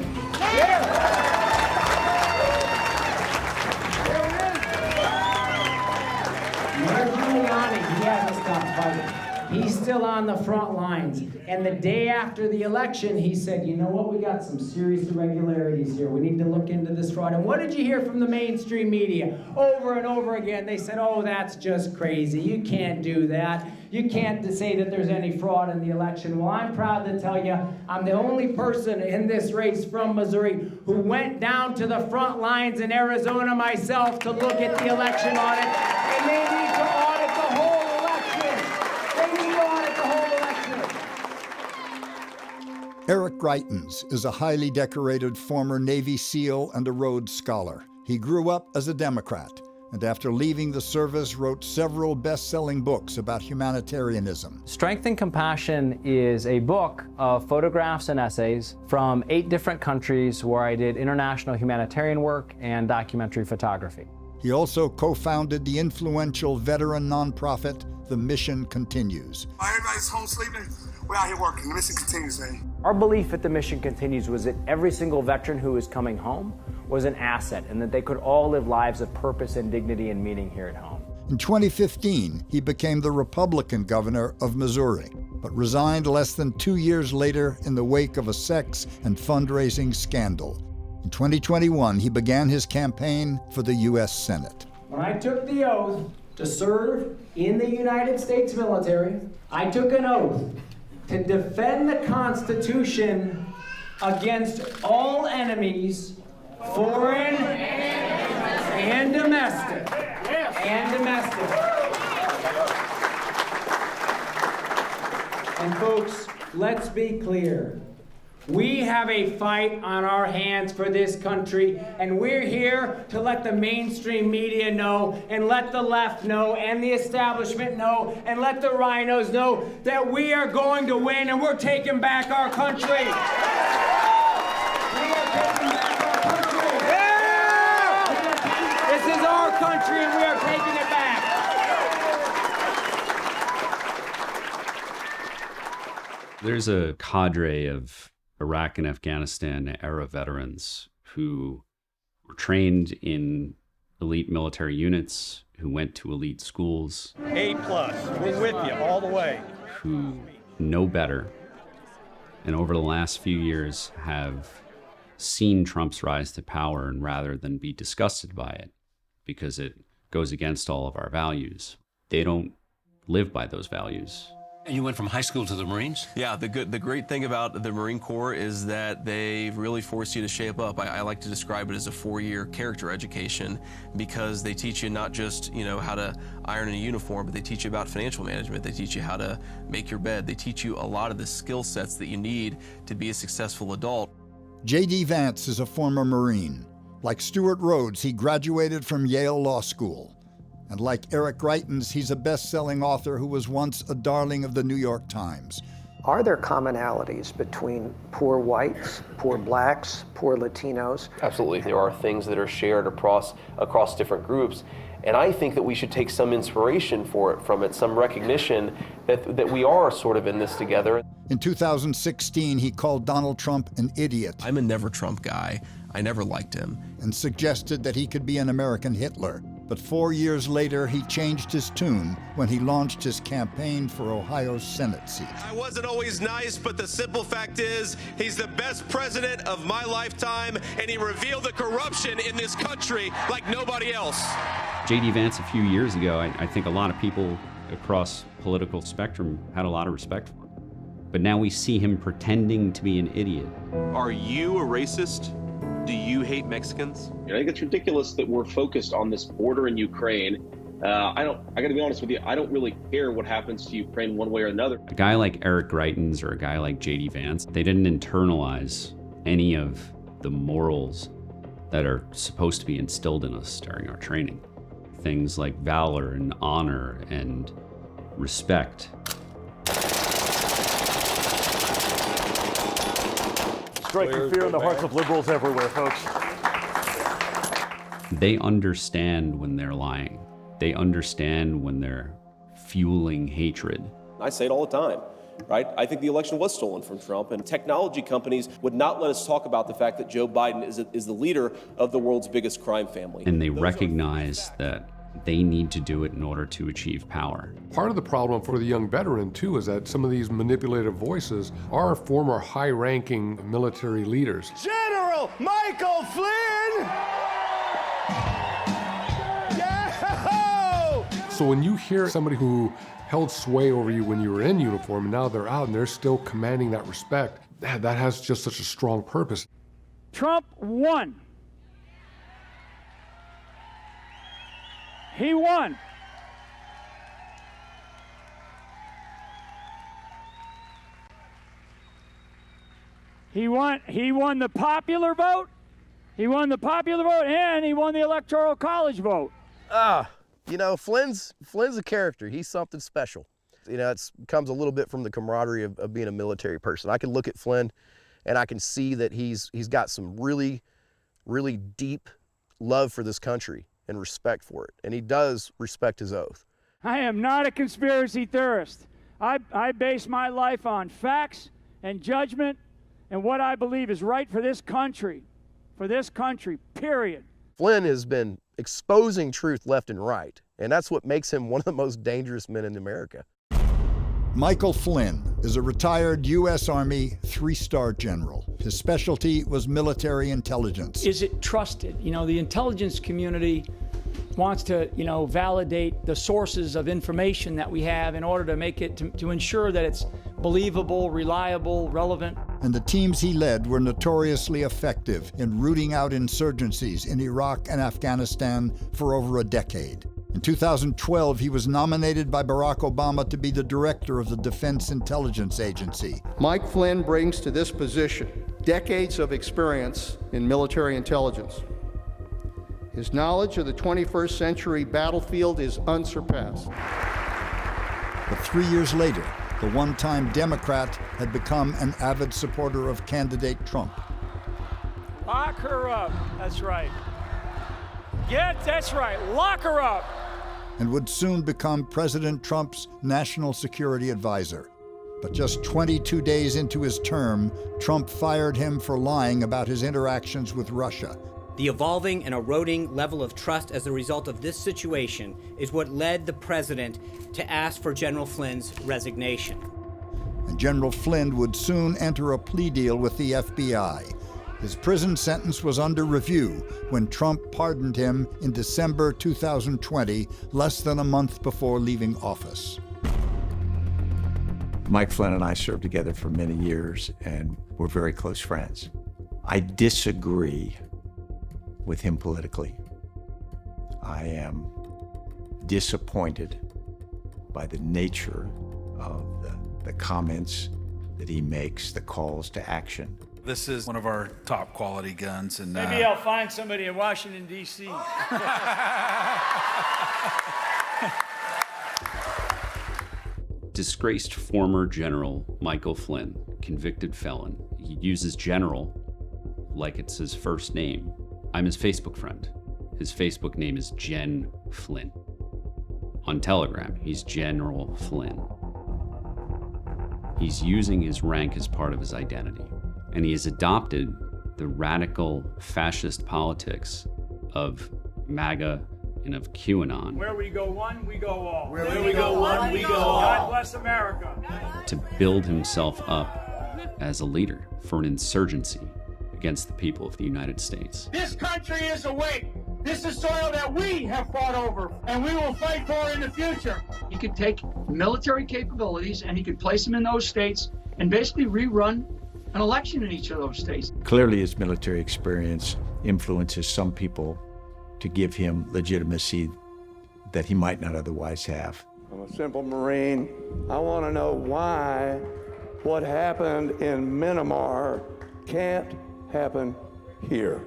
Giuliani, he hasn't stopped fighting. He's still on the front lines. And the day after the election, he said, you know what, we got some serious irregularities here. We need to look into this fraud. And what did you hear from the mainstream media? Over and over again, they said, oh, that's just crazy. You can't do that. You can't say that there's any fraud in the election. Well, I'm proud to tell you, I'm the only person in this race from Missouri who went down to the front lines in Arizona myself to look at the election audit. And they need to audit the whole election. They need to audit the whole election. Eric Greitens is a highly decorated former Navy SEAL and a Rhodes Scholar. He grew up as a Democrat, and after leaving the service wrote several best-selling books about humanitarianism. Strength and Compassion is a book of photographs and essays from 8 different countries where I did international humanitarian work and documentary photography. He also co-founded the influential veteran nonprofit, The Mission Continues. Everybody's home sleeping. We're out here working. The mission continues, man. Our belief at the Mission Continues was that every single veteran who was coming home was an asset and that they could all live lives of purpose and dignity and meaning here at home. In 2015, he became the Republican governor of Missouri, but resigned less than 2 years later in the wake of a sex and fundraising scandal. In 2021, he began his campaign for the U.S. Senate. When I took the oath to serve in the United States military, I took an oath to defend the Constitution against all enemies, foreign and domestic. And folks, let's be clear. We have a fight on our hands for this country, and we're here to let the mainstream media know, and let the left know, and the establishment know, and let the rhinos know that we are going to win, and we're taking back our country. We are taking back our country. Yeah! This is our country, and we are taking it back. There's a cadre of Iraq and Afghanistan era veterans who were trained in elite military units, who went to elite schools. A+, we're with you all the way. Who know better, and over the last few years have seen Trump's rise to power, and rather than be disgusted by it because it goes against all of our values, they don't live by those values. And you went from high school to the Marines? Yeah, the great thing about the Marine Corps is that they really force you to shape up. I like to describe it as a 4-year character education, because they teach you not just, how to iron in a uniform, but they teach you about financial management. They teach you how to make your bed. They teach you a lot of the skill sets that you need to be a successful adult. J.D. Vance is a former Marine. Like Stuart Rhodes, he graduated from Yale Law School. And like Eric Greitens, he's a best-selling author who was once a darling of the New York Times. Are there commonalities between poor whites, poor blacks, poor Latinos? Absolutely. There are things that are shared across different groups. And I think that we should take some inspiration from it, some recognition that we are sort of in this together. In 2016, he called Donald Trump an idiot. I'm a never Trump guy. I never liked him. And suggested that he could be an American Hitler. But 4 years later, he changed his tune when he launched his campaign for Ohio's Senate seat. I wasn't always nice, but the simple fact is he's the best president of my lifetime, and he revealed the corruption in this country like nobody else. J.D. Vance a few years ago, I think a lot of people across political spectrum had a lot of respect for him. But now we see him pretending to be an idiot. Are you a racist? Do you hate Mexicans? I think it's ridiculous that we're focused on this border in Ukraine. I got to be honest with you, I don't really care what happens to Ukraine one way or another. A guy like Eric Greitens or a guy like J.D. Vance, they didn't internalize any of the morals that are supposed to be instilled in us during our training. Things like valor and honor and respect. Striking fear in the hearts of liberals everywhere, folks. They understand when they're lying. They understand when they're fueling hatred. I say it all the time, right? I think the election was stolen from Trump, and technology companies would not let us talk about the fact that Joe Biden is the leader of the world's biggest crime family. And they recognize that they need to do it in order to achieve power. Part of the problem for the young veteran, too, is that some of these manipulative voices are former high-ranking military leaders. General Michael Flynn! Yeah! So when you hear somebody who held sway over you when you were in uniform, and now they're out and they're still commanding that respect, that has just such a strong purpose. Trump won. He won. He won the popular vote. He won the popular vote, and he won the Electoral College vote. Flynn's a character. He's something special. It comes a little bit from the camaraderie of being a military person. I can look at Flynn, and I can see that he's got some really, really deep love for this country. and respect for it, and he does respect his oath. I am not a conspiracy theorist. I base my life on facts and judgment and what I believe is right for this country, period. Flynn has been exposing truth left and right, and that's what makes him one of the most dangerous men in America. Michael Flynn is a retired U.S. Army 3-star general. His specialty was military intelligence. Is it trusted? You know, the intelligence community wants to, validate the sources of information that we have in order to make it, to ensure that it's believable, reliable, relevant. And the teams he led were notoriously effective in rooting out insurgencies in Iraq and Afghanistan for over a decade. In 2012, he was nominated by Barack Obama to be the director of the Defense Intelligence Agency. Mike Flynn brings to this position decades of experience in military intelligence. His knowledge of the 21st century battlefield is unsurpassed. But 3 years later, the one-time Democrat had become an avid supporter of candidate Trump. Lock her up, that's right. That's right, lock her up. And would soon become President Trump's national security advisor. But just 22 days into his term, Trump fired him for lying about his interactions with Russia. The evolving and eroding level of trust as a result of this situation is what led the president to ask for General Flynn's resignation. And General Flynn would soon enter a plea deal with the FBI. His prison sentence was under review when Trump pardoned him in December 2020, less than a month before leaving office. Mike Flynn and I served together for many years, and we're very close friends. I disagree with him politically. I am disappointed by the nature of the comments that he makes, the calls to action. This is one of our top quality guns, and maybe I'll find somebody in Washington, D.C. Disgraced former General Michael Flynn, convicted felon. He uses general like it's his first name. I'm his Facebook friend. His Facebook name is Gen Flynn. On Telegram, he's General Flynn. He's using his rank as part of his identity. And he has adopted the radical fascist politics of MAGA and of QAnon. Where we go one, we go all. Where we go one, we go all. God bless America. To build himself up as a leader for an insurgency against the people of the United States. This country is awake. This is soil that we have fought over, and we will fight for in the future. He could take military capabilities and he could place them in those states and basically rerun an election in each of those states. Clearly his military experience influences some people to give him legitimacy that he might not otherwise have. I'm a simple Marine. I want to know why what happened in Myanmar can't happen here.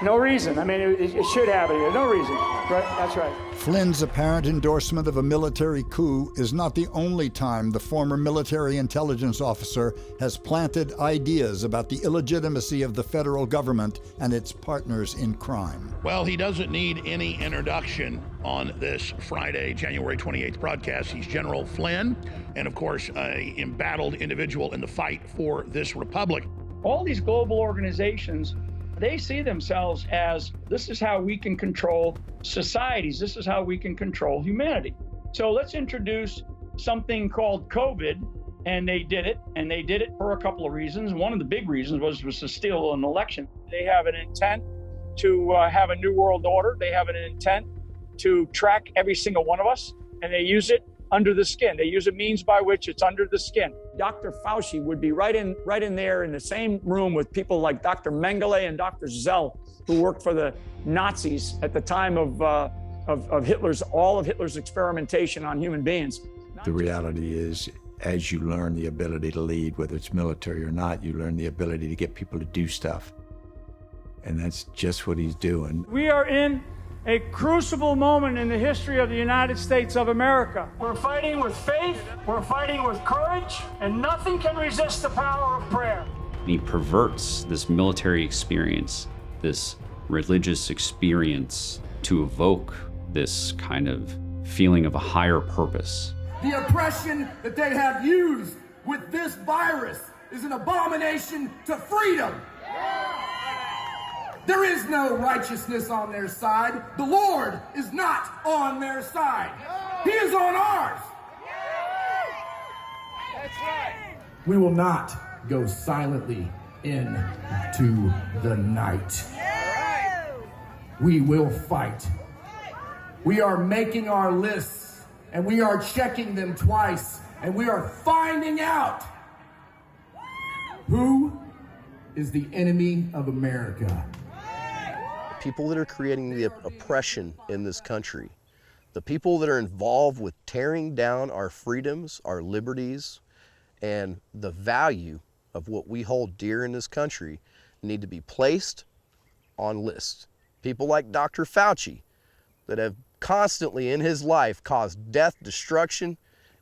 No reason. I mean, it should happen here. No reason. Right? That's right. Flynn's apparent endorsement of a military coup is not the only time the former military intelligence officer has planted ideas about the illegitimacy of the federal government and its partners in crime. Well, he doesn't need any introduction on this Friday, January 28th broadcast. He's General Flynn, and of course, an embattled individual in the fight for this republic. All these global organizations, they see themselves as, this is how we can control societies. This is how we can control humanity. So let's introduce something called COVID, and they did it for a couple of reasons. One of the big reasons was to steal an election. They have an intent to have a new world order. They have an intent to track every single one of us, and they use it under the skin. They use a means by which it's under the skin. Dr. Fauci would be right in there in the same room with people like Dr. Mengele and Dr. Zell, who worked for the Nazis at the time of all of Hitler's experimentation on human beings. The reality is, as you learn the ability to lead, whether it's military or not, you learn the ability to get people to do stuff. And that's just what he's doing. We are in a crucible moment in the history of the United States of America. We're fighting with faith, we're fighting with courage, and nothing can resist the power of prayer. He perverts this military experience, this religious experience to evoke this kind of feeling of a higher purpose. The oppression that they have used with this virus is an abomination to freedom. There is no righteousness on their side. The Lord is not on their side. He is on ours. That's right. We will not go silently into the night. We will fight. We are making our lists, and we are checking them twice, and we are finding out who is the enemy of America. People that are creating the oppression in this country, the people that are involved with tearing down our freedoms, our liberties, and the value of what we hold dear in this country need to be placed on lists. People like Dr. Fauci that have constantly in his life caused death, destruction,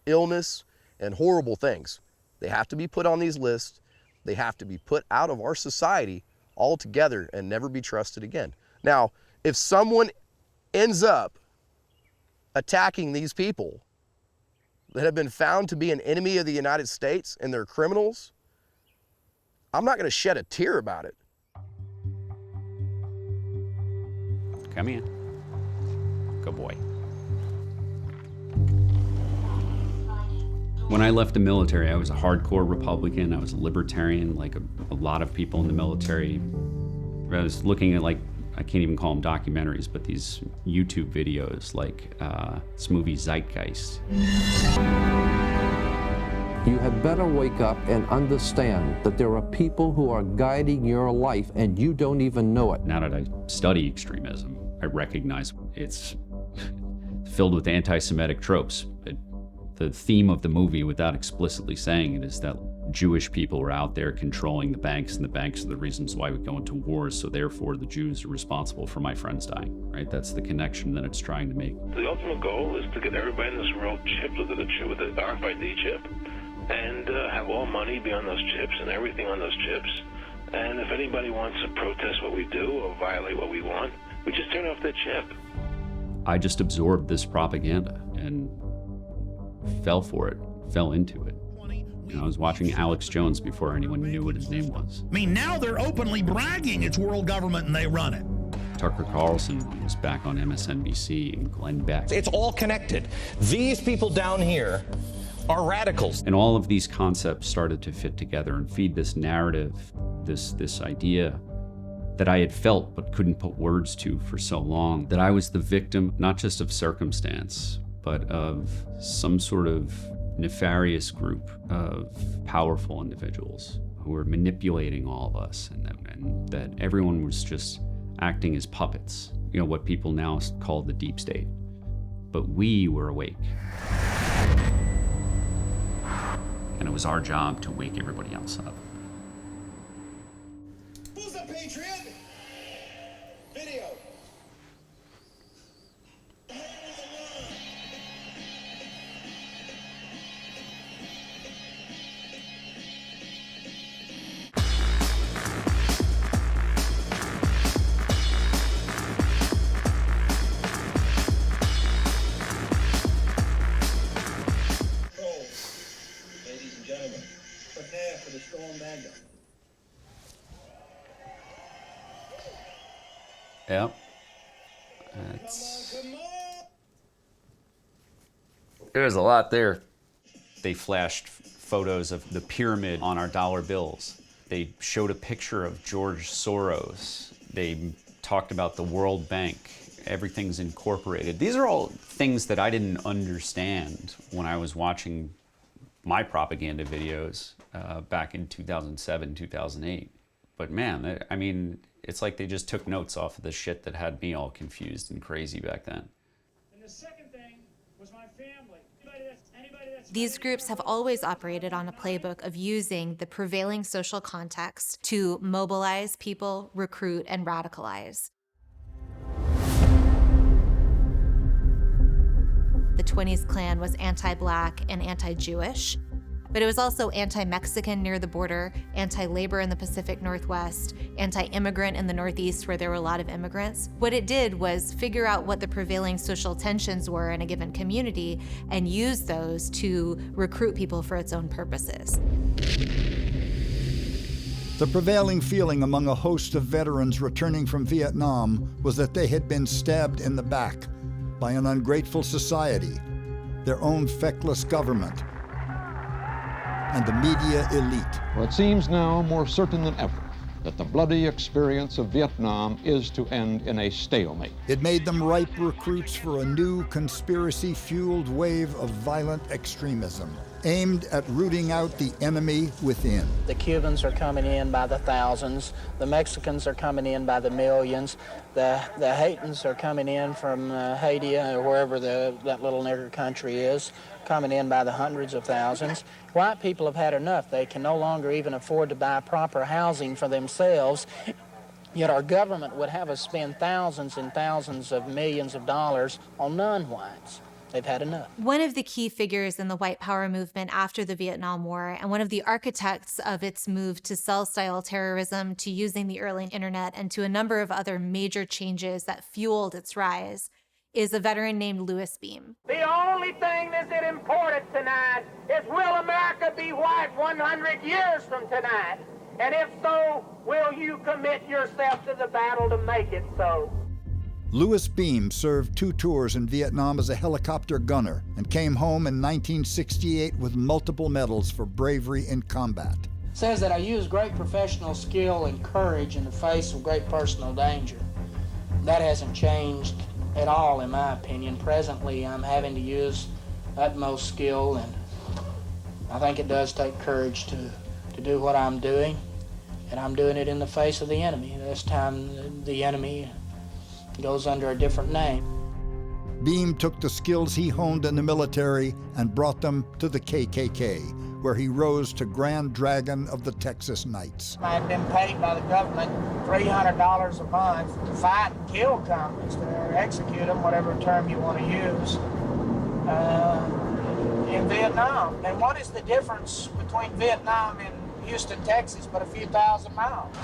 illness, and horrible things. They have to be put on these lists. They have to be put out of our society altogether and never be trusted again. Now, if someone ends up attacking these people that have been found to be an enemy of the United States and they're criminals, I'm not going to shed a tear about it. Come in. Good boy. When I left the military, I was a hardcore Republican. I was a libertarian, like a lot of people in the military. I was looking at, like, I can't even call them documentaries, but these YouTube videos, like this movie Zeitgeist. You had better wake up and understand that there are people who are guiding your life and you don't even know it. Now that I study extremism, I recognize it's filled with anti-Semitic tropes. The theme of the movie, without explicitly saying it, is that Jewish people are out there controlling the banks, and the banks are the reasons why we go into wars, so therefore the Jews are responsible for my friends dying, right? That's the connection that it's trying to make. The ultimate goal is to get everybody in this world chipped with the RFID chip, and have all money be on those chips and everything on those chips. And if anybody wants to protest what we do or violate what we want, we just turn off that chip. I just absorbed this propaganda and fell for it, fell into it. You know, I was watching Alex Jones before anyone knew what his name was. I mean, now they're openly bragging it's world government and they run it. Tucker Carlson was back on MSNBC, and Glenn Beck. It's all connected. These people down here are radicals. And all of these concepts started to fit together and feed this narrative, this idea that I had felt but couldn't put words to for so long, that I was the victim not just of circumstance, but of some sort of nefarious group of powerful individuals who were manipulating all of us, and that everyone was just acting as puppets, you know, what people now call the deep state. But we were awake. And it was our job to wake everybody else up. Who's a patriot? Video. Ladies and gentlemen, prepare for the storm bag. Yep. There's a lot there. They flashed photos of the pyramid on our dollar bills. They showed a picture of George Soros. They talked about the World Bank. Everything's incorporated. These are all things that I didn't understand when I was watching my propaganda videos back in 2007, 2008. But man, I mean, it's like they just took notes off of the shit that had me all confused and crazy back then. And the second thing was my family. These groups have always operated on a playbook of using the prevailing social context to mobilize people, recruit, and radicalize. The 20s Klan was anti-Black and anti-Jewish. but it was also anti-Mexican near the border, anti-labor in the Pacific Northwest, anti-immigrant in the Northeast where there were a lot of immigrants. What it did was figure out what the prevailing social tensions were in a given community and use those to recruit people for its own purposes. The prevailing feeling among a host of veterans returning from Vietnam was that they had been stabbed in the back by an ungrateful society, their own feckless government, and the media elite. Well, it seems now more certain than ever that the bloody experience of Vietnam is to end in a stalemate. It made them ripe recruits for a new conspiracy-fueled wave of violent extremism, aimed at rooting out the enemy within. The Cubans are coming in by the thousands. The Mexicans are coming in by the millions. The Haitians are coming in from Haiti or wherever that little nigger country is, coming in by the hundreds of thousands. White people have had enough. They can no longer even afford to buy proper housing for themselves. Yet our government would have us spend thousands and thousands of millions of dollars on non-whites. They've had enough. One of the key figures in the white power movement after the Vietnam War, and one of the architects of its move to cell-style terrorism, to using the early internet, and to a number of other major changes that fueled its rise, is a veteran named Louis Beam. The only thing that's important tonight is, will America be white 100 years from tonight? And if so, will you commit yourself to the battle to make it so? Louis Beam served 2 tours in Vietnam as a helicopter gunner and came home in 1968 with multiple medals for bravery in combat. It says that I use great professional skill and courage in the face of great personal danger. That hasn't changed at all, in my opinion. Presently, I'm having to use utmost skill, and I think it does take courage to do what I'm doing, and I'm doing it in the face of the enemy. This time, the enemy goes under a different name. Beam took the skills he honed in the military and brought them to the KKK, where he rose to Grand Dragon of the Texas Knights. I had been paid by the government $300 a month to fight and kill communists, or execute them, whatever term you want to use, in Vietnam. And what is the difference between Vietnam and Houston, Texas, but a few thousand miles?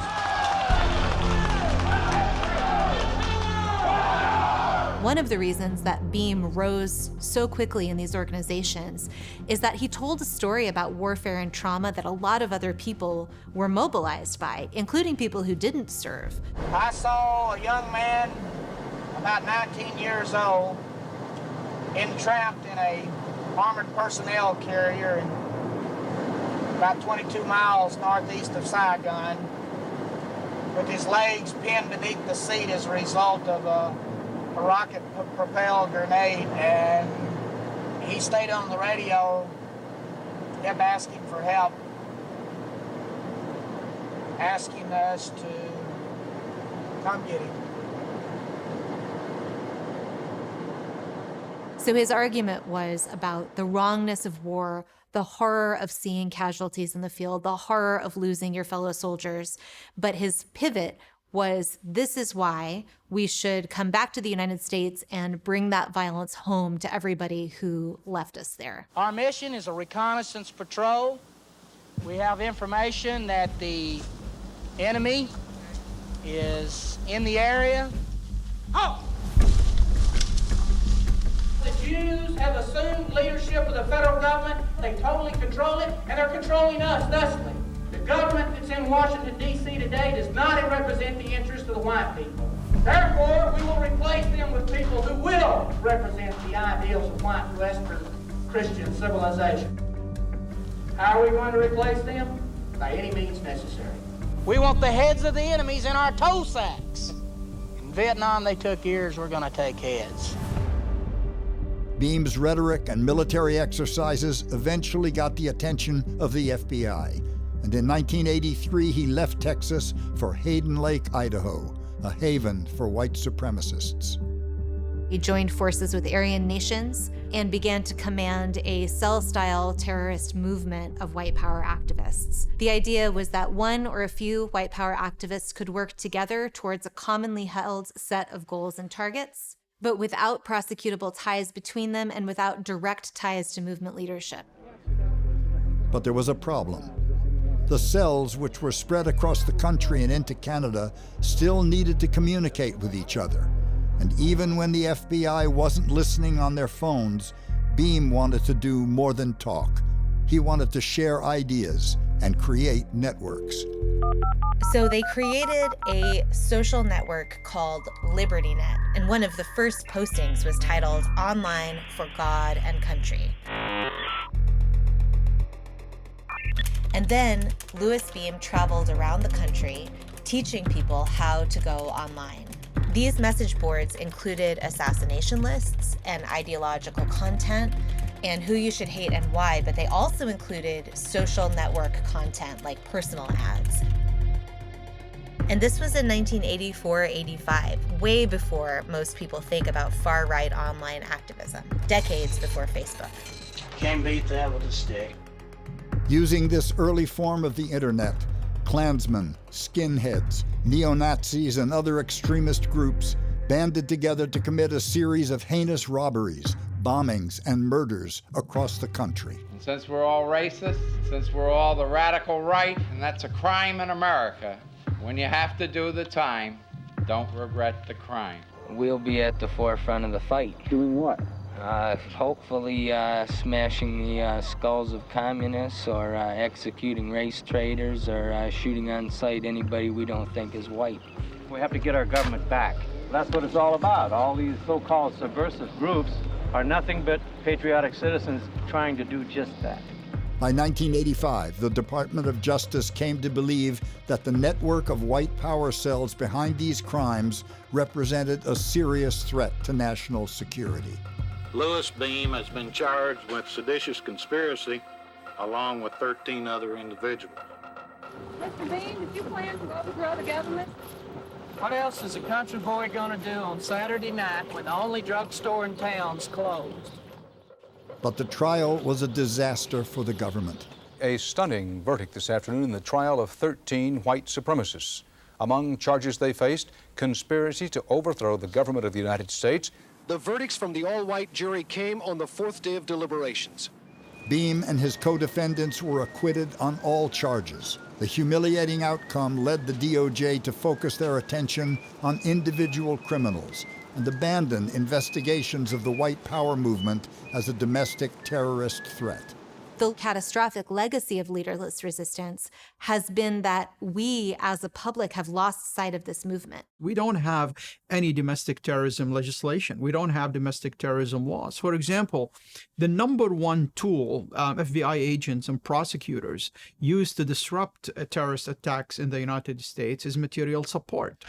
One of the reasons that Beam rose so quickly in these organizations is that he told a story about warfare and trauma that a lot of other people were mobilized by, including people who didn't serve. I saw a young man, about 19 years old, entrapped in a armored personnel carrier about 22 miles northeast of Saigon, with his legs pinned beneath the seat as a result of a rocket-propelled grenade, and he stayed on the radio, kept asking for help, asking us to come get him. So his argument was about the wrongness of war, the horror of seeing casualties in the field, the horror of losing your fellow soldiers. But his pivot was, this is why we should come back to the United States and bring that violence home to everybody who left us there. Our mission is a reconnaissance patrol. We have information that the enemy is in the area. Oh! The Jews have assumed leadership of the federal government. They totally control it, and they're controlling us thusly. The government that's in Washington, D.C. today does not represent the interests of the white people. Therefore, we will replace them with people who will represent the ideals of white Western Christian civilization. How are we going to replace them? By any means necessary. We want the heads of the enemies in our toe sacks. In Vietnam, they took ears, we're going to take heads. Beam's rhetoric and military exercises eventually got the attention of the FBI. And in 1983, he left Texas for Hayden Lake, Idaho, a haven for white supremacists. He joined forces with Aryan nations and began to command a cell-style terrorist movement of white power activists. The idea was that one or a few white power activists could work together towards a commonly held set of goals and targets, but without prosecutable ties between them and without direct ties to movement leadership. But there was a problem. The cells, which were spread across the country and into Canada, still needed to communicate with each other. And even when the FBI wasn't listening on their phones, Beam wanted to do more than talk. He wanted to share ideas and create networks. So they created a social network called LibertyNet, and one of the first postings was titled Online for God and Country. And then Louis Beam traveled around the country teaching people how to go online. These message boards included assassination lists and ideological content and who you should hate and why, but they also included social network content like personal ads. And this was in 1984-85, way before most people think about far-right online activism, decades before Facebook. Can't beat that with a stick. Using this early form of the internet, Klansmen, skinheads, neo-Nazis, and other extremist groups banded together to commit a series of heinous robberies, bombings, and murders across the country. And since we're all racist, since we're all the radical right, and that's a crime in America, when you have to do the time, don't regret the crime. We'll be at the forefront of the fight. Doing what? Hopefully smashing the skulls of communists, or executing race traitors, or shooting on sight anybody we don't think is white. We have to get our government back. That's what it's all about. All these so-called subversive groups are nothing but patriotic citizens trying to do just that. By 1985, the Department of Justice came to believe that the network of white power cells behind these crimes represented a serious threat to national security. Louis Beam has been charged with seditious conspiracy along with 13 other individuals. Mr. Beam, did you plan to overthrow the government? What else is a country boy gonna do on Saturday night when the only drugstore in town's closed? But the trial was a disaster for the government. A stunning verdict this afternoon in the trial of 13 white supremacists. Among charges they faced, conspiracy to overthrow the government of the United States. The verdicts from the all-white jury came on the fourth day of deliberations. Beam and his co-defendants were acquitted on all charges. The humiliating outcome led the DOJ to focus their attention on individual criminals and abandon investigations of the white power movement as a domestic terrorist threat. The catastrophic legacy of leaderless resistance has been that we as a public have lost sight of this movement. We don't have any domestic terrorism legislation. We don't have domestic terrorism laws. For example, the number one tool FBI agents and prosecutors use to disrupt terrorist attacks in the United States is material support.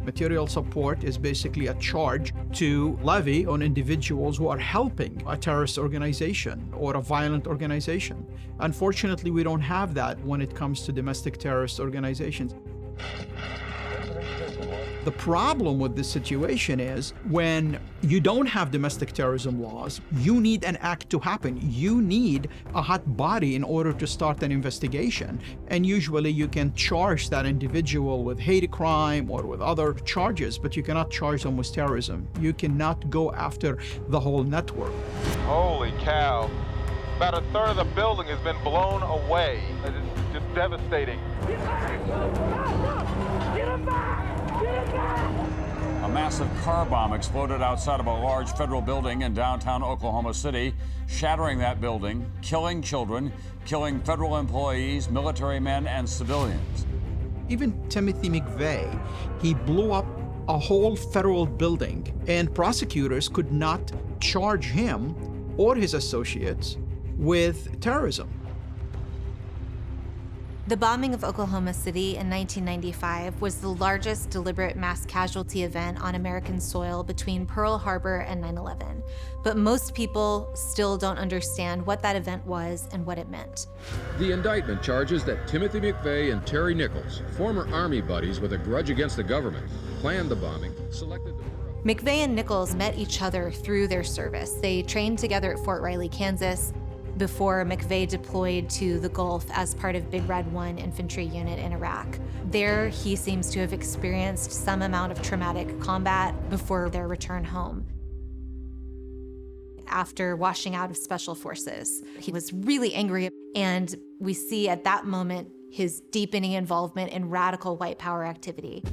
Material support is basically a charge to levy on individuals who are helping a terrorist organization or a violent organization. Unfortunately, we don't have that when it comes to domestic terrorist organizations. The problem with this situation is when you don't have domestic terrorism laws, you need an act to happen. You need a hot body in order to start an investigation. And usually you can charge that individual with hate crime or with other charges, but you cannot charge them with terrorism. You cannot go after the whole network. Holy cow. About a third of the building has been blown away. It's just devastating. Get him back! A massive car bomb exploded outside of a large federal building in downtown Oklahoma City, shattering that building, killing children, killing federal employees, military men, and civilians. Even Timothy McVeigh, he blew up a whole federal building, and prosecutors could not charge him or his associates with terrorism. The bombing of Oklahoma City in 1995 was the largest deliberate mass casualty event on American soil between Pearl Harbor and 9/11. But most people still don't understand what that event was and what it meant. The indictment charges that Timothy McVeigh and Terry Nichols, former Army buddies with a grudge against the government, planned the bombing, selected the... McVeigh and Nichols met each other through their service. They trained together at Fort Riley, Kansas, before McVeigh deployed to the Gulf as part of Big Red 1 infantry unit in Iraq. There, he seems to have experienced some amount of traumatic combat before their return home. after washing out of special forces. He was really angry, and we see at that moment his deepening involvement in radical white power activity,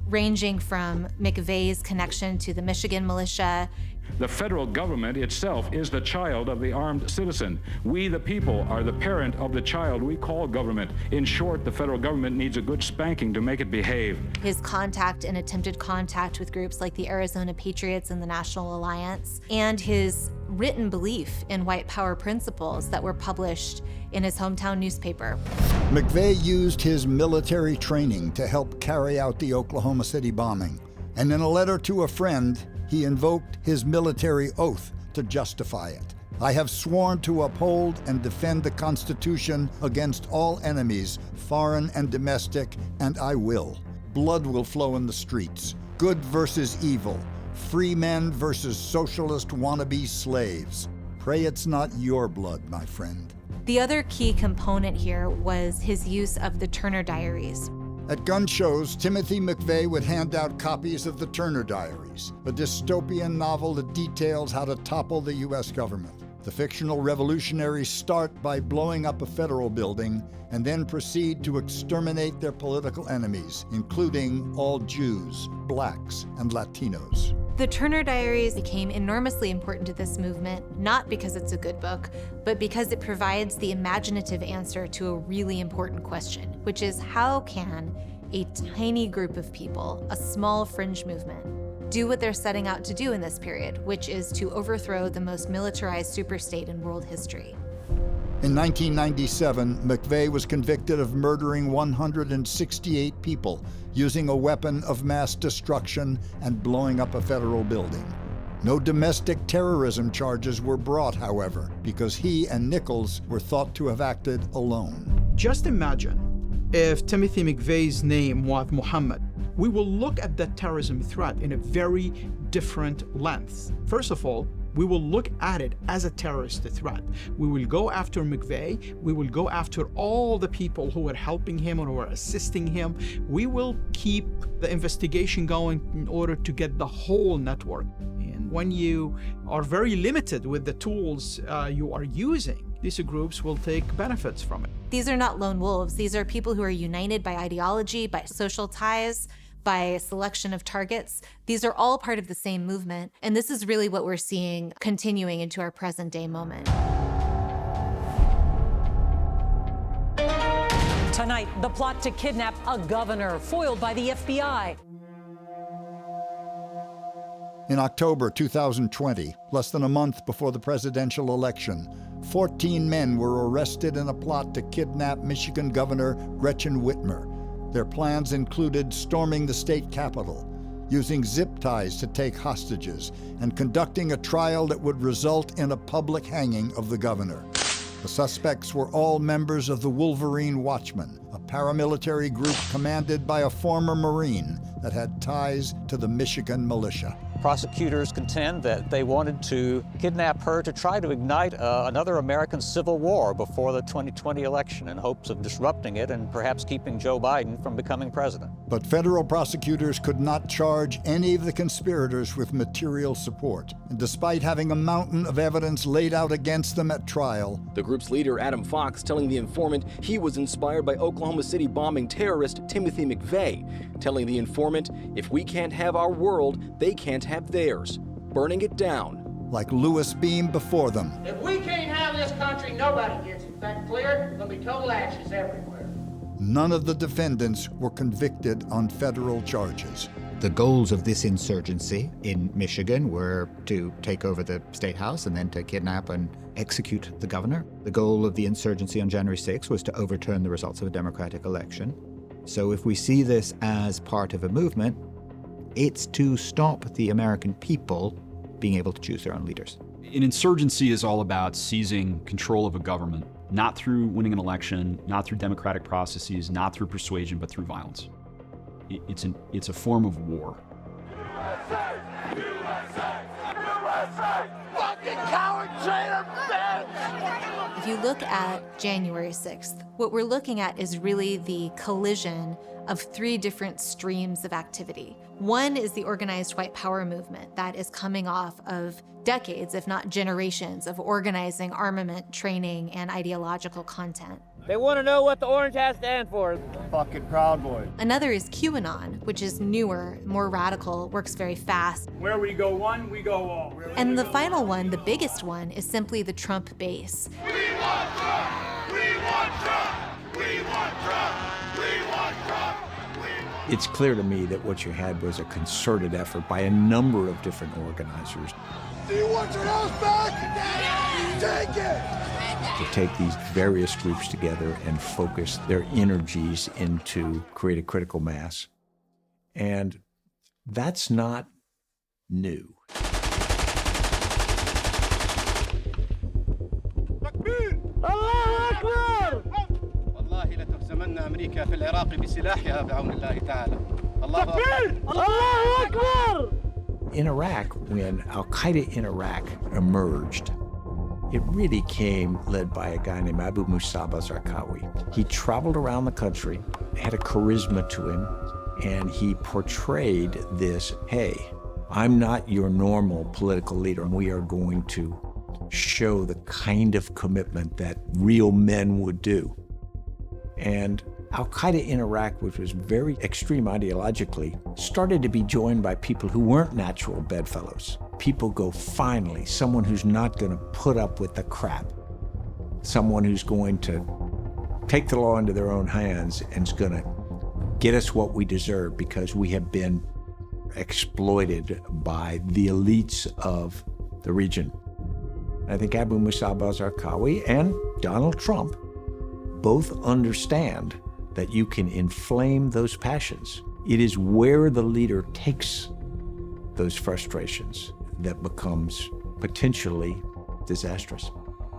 ranging from McVeigh's connection to the Michigan militia. The federal government itself is the child of the armed citizen. We, the people, are the parent of the child we call government. In short, the federal government needs a good spanking to make it behave. His contact and attempted contact with groups like the Arizona Patriots and the National Alliance, and his written belief in white power principles that were published in his hometown newspaper. McVeigh used his military training to help carry out the Oklahoma City bombing. And in a letter to a friend, he invoked his military oath to justify it. I have sworn to uphold and defend the Constitution against all enemies, foreign and domestic, and I will. Blood will flow in the streets. Good versus evil. Free men versus socialist wannabe slaves. Pray it's not your blood, my friend. The other key component here was his use of the Turner Diaries. At gun shows, Timothy McVeigh would hand out copies of the Turner Diaries, a dystopian novel that details how to topple the U.S. government. The fictional revolutionaries start by blowing up a federal building and then proceed to exterminate their political enemies, including all Jews, blacks, and Latinos. The Turner Diaries became enormously important to this movement, not because it's a good book, but because it provides the imaginative answer to a really important question, which is how can a tiny group of people, a small fringe movement, do what they're setting out to do in this period, which is to overthrow the most militarized superstate in world history. In 1997, McVeigh was convicted of murdering 168 people using a weapon of mass destruction and blowing up a federal building. No domestic terrorism charges were brought, however, because he and Nichols were thought to have acted alone. Just imagine if Timothy McVeigh's name was Muhammad. We will look at that terrorism threat in a very different length. First of all, we will look at it as a terrorist threat. We will go after McVeigh. We will go after all the people who are helping him or who are assisting him. We will keep the investigation going in order to get the whole network. And when you are very limited with the tools you are using, these groups will take benefits from it. These are not lone wolves. These are people who are united by ideology, by social ties, by a selection of targets. These are all part of the same movement, and this is really what we're seeing continuing into our present day moment. Tonight, the plot to kidnap a governor, foiled by the FBI. In October 2020, less than a month before the presidential election, 14 men were arrested in a plot to kidnap Michigan Governor Gretchen Whitmer. Their plans included storming the state capitol, using zip ties to take hostages, and conducting a trial that would result in a public hanging of the governor. The suspects were all members of the Wolverine Watchmen, a paramilitary group commanded by a former Marine that had ties to the Michigan militia. Prosecutors contend that they wanted to kidnap her to try to ignite another American civil war before the 2020 election in hopes of disrupting it and perhaps keeping Joe Biden from becoming president. But federal prosecutors could not charge any of the conspirators with material support. And despite having a mountain of evidence laid out against them at trial, the group's leader, Adam Fox, telling the informant he was inspired by Oklahoma City bombing terrorist Timothy McVeigh, telling the informant, if we can't have our world, they can't have theirs, burning it down. Like Lewis Beam before them. If we can't have this country, nobody gets it. That clear? There'll be total ashes everywhere. None of the defendants were convicted on federal charges. The goals of this insurgency in Michigan were to take over the state house and then to kidnap and execute the governor. The goal of the insurgency on January 6th was to overturn the results of a democratic election. So if we see this as part of a movement, it's to stop the American people being able to choose their own leaders. An insurgency is all about seizing control of a government, not through winning an election, not through democratic processes, not through persuasion, but through violence. It's a form of war. USA! USA! USA! Fucking coward, traitor, bitch! If you look at January 6th, what we're looking at is really the collision of three different streams of activity. One is the organized white power movement that is coming off of decades, if not generations, of organizing, armament, training, and ideological content. They want to know what the orange has to stand for. Fucking Proud Boy. Another is QAnon, which is newer, more radical, works very fast. Where we go one, we go all. And the final one, the biggest one, is simply the Trump base. We want Trump! We want Trump! We want Trump! We want Trump! It's clear to me that what you had was a concerted effort by a number of different organizers. Do you want your house back? Take it! To take these various groups together and focus their energies into create a critical mass. And that's not new. الله أكبر! والله لتهزمن أمريكا في العراق بسلاحها بعون الله تعالى. الله أكبر! الله أكبر! In Iraq, when Al-Qaeda in Iraq emerged, it really came led by a guy named Abu Musab al-Zarqawi. He traveled around the country, had a charisma to him, and he portrayed this, hey, I'm not your normal political leader. We are going to show the kind of commitment that real men would do. And Al-Qaeda in Iraq, which was very extreme ideologically, started to be joined by people who weren't natural bedfellows. People go, finally, someone who's not going to put up with the crap. Someone who's going to take the law into their own hands and is going to get us what we deserve because we have been exploited by the elites of the region. I think Abu Musab al-Zarqawi and Donald Trump both understand that you can inflame those passions. It is where the leader takes those frustrations that becomes potentially disastrous.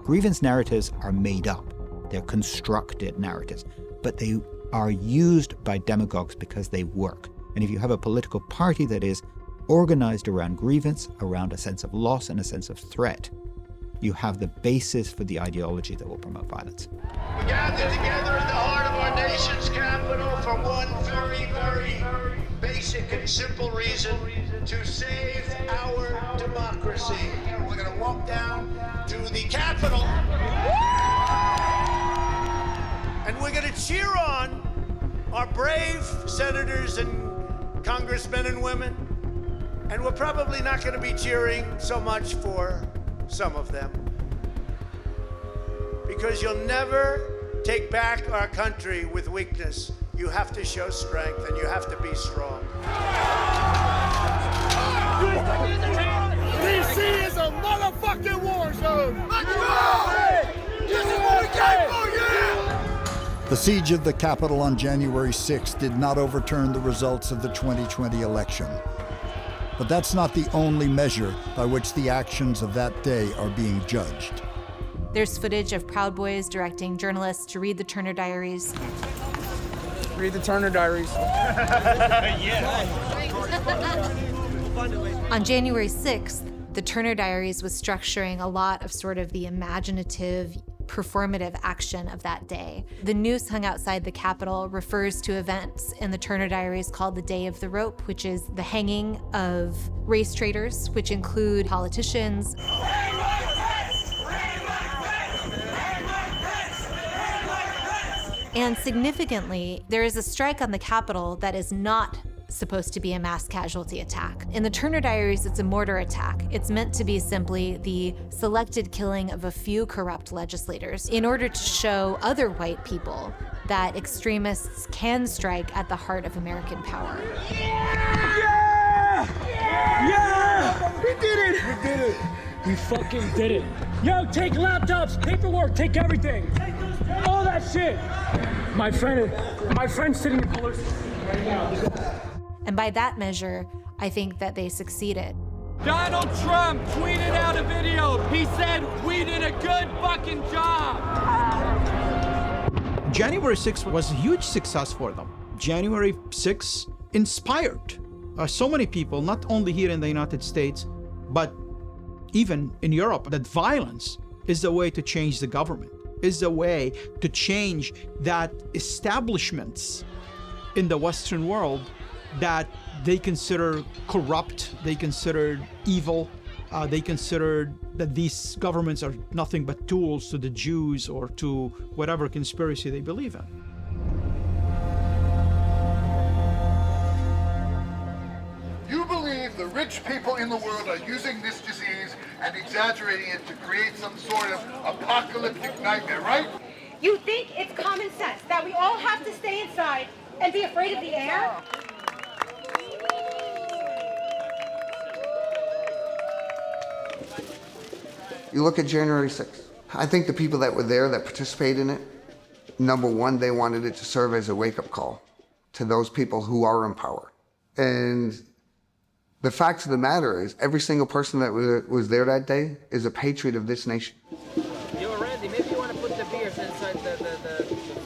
Grievance narratives are made up. They're constructed narratives, but they are used by demagogues because they work. And if you have a political party that is organized around grievance, around a sense of loss and a sense of threat, you have the basis for the ideology that will promote violence. We gather together in the heart of our nation's capital for one very, very basic and simple reason: to save our democracy. We're going to walk down to the Capitol, and we're going to cheer on our brave senators and congressmen and women. And we're probably not going to be cheering so much for some of them, because you'll never take back our country with weakness. You have to show strength, and you have to be strong. DC is a motherfucking war zone. Let's go! This is what we came for, yeah! The siege of the Capitol on January 6th did not overturn the results of the 2020 election. But that's not the only measure by which the actions of that day are being judged. There's footage of Proud Boys directing journalists to read the Turner Diaries. Read the Turner Diaries. On January 6th, the Turner Diaries was structuring a lot of sort of the imaginative, performative action of that day. The noose hung outside the Capitol refers to events in the Turner Diaries called the Day of the Rope, which is the hanging of race traitors, which include politicians, and significantly, there is a strike on the Capitol that is not supposed to be a mass casualty attack. In the Turner Diaries, it's a mortar attack. It's meant to be simply the selected killing of a few corrupt legislators in order to show other white people that extremists can strike at the heart of American power. Yeah! Yeah! We did it! We did it! We fucking did it. Yo, take laptops, paperwork, take everything. All that shit. My friend's sitting in police right now. And by that measure, I think that they succeeded. Donald Trump tweeted out a video. He said, we did a good fucking job. January 6th was a huge success for them. January 6th inspired so many people, not only here in the United States, but even in Europe, that violence is the way to change the government, is the way to change that establishments in the Western world that they consider corrupt, they consider evil, they consider that these governments are nothing but tools to the Jews or to whatever conspiracy they believe in. You believe the rich people in the world are using this disease and exaggerating it to create some sort of apocalyptic nightmare, right? You think it's common sense that we all have to stay inside and be afraid of the air? You look at January 6th. I think the people that were there that participated in it, number one, they wanted it to serve as a wake-up call to those people who are in power. And the fact of the matter is, every single person that was there that day is a patriot of this nation. Yo, Randy, maybe you want to put the beers inside the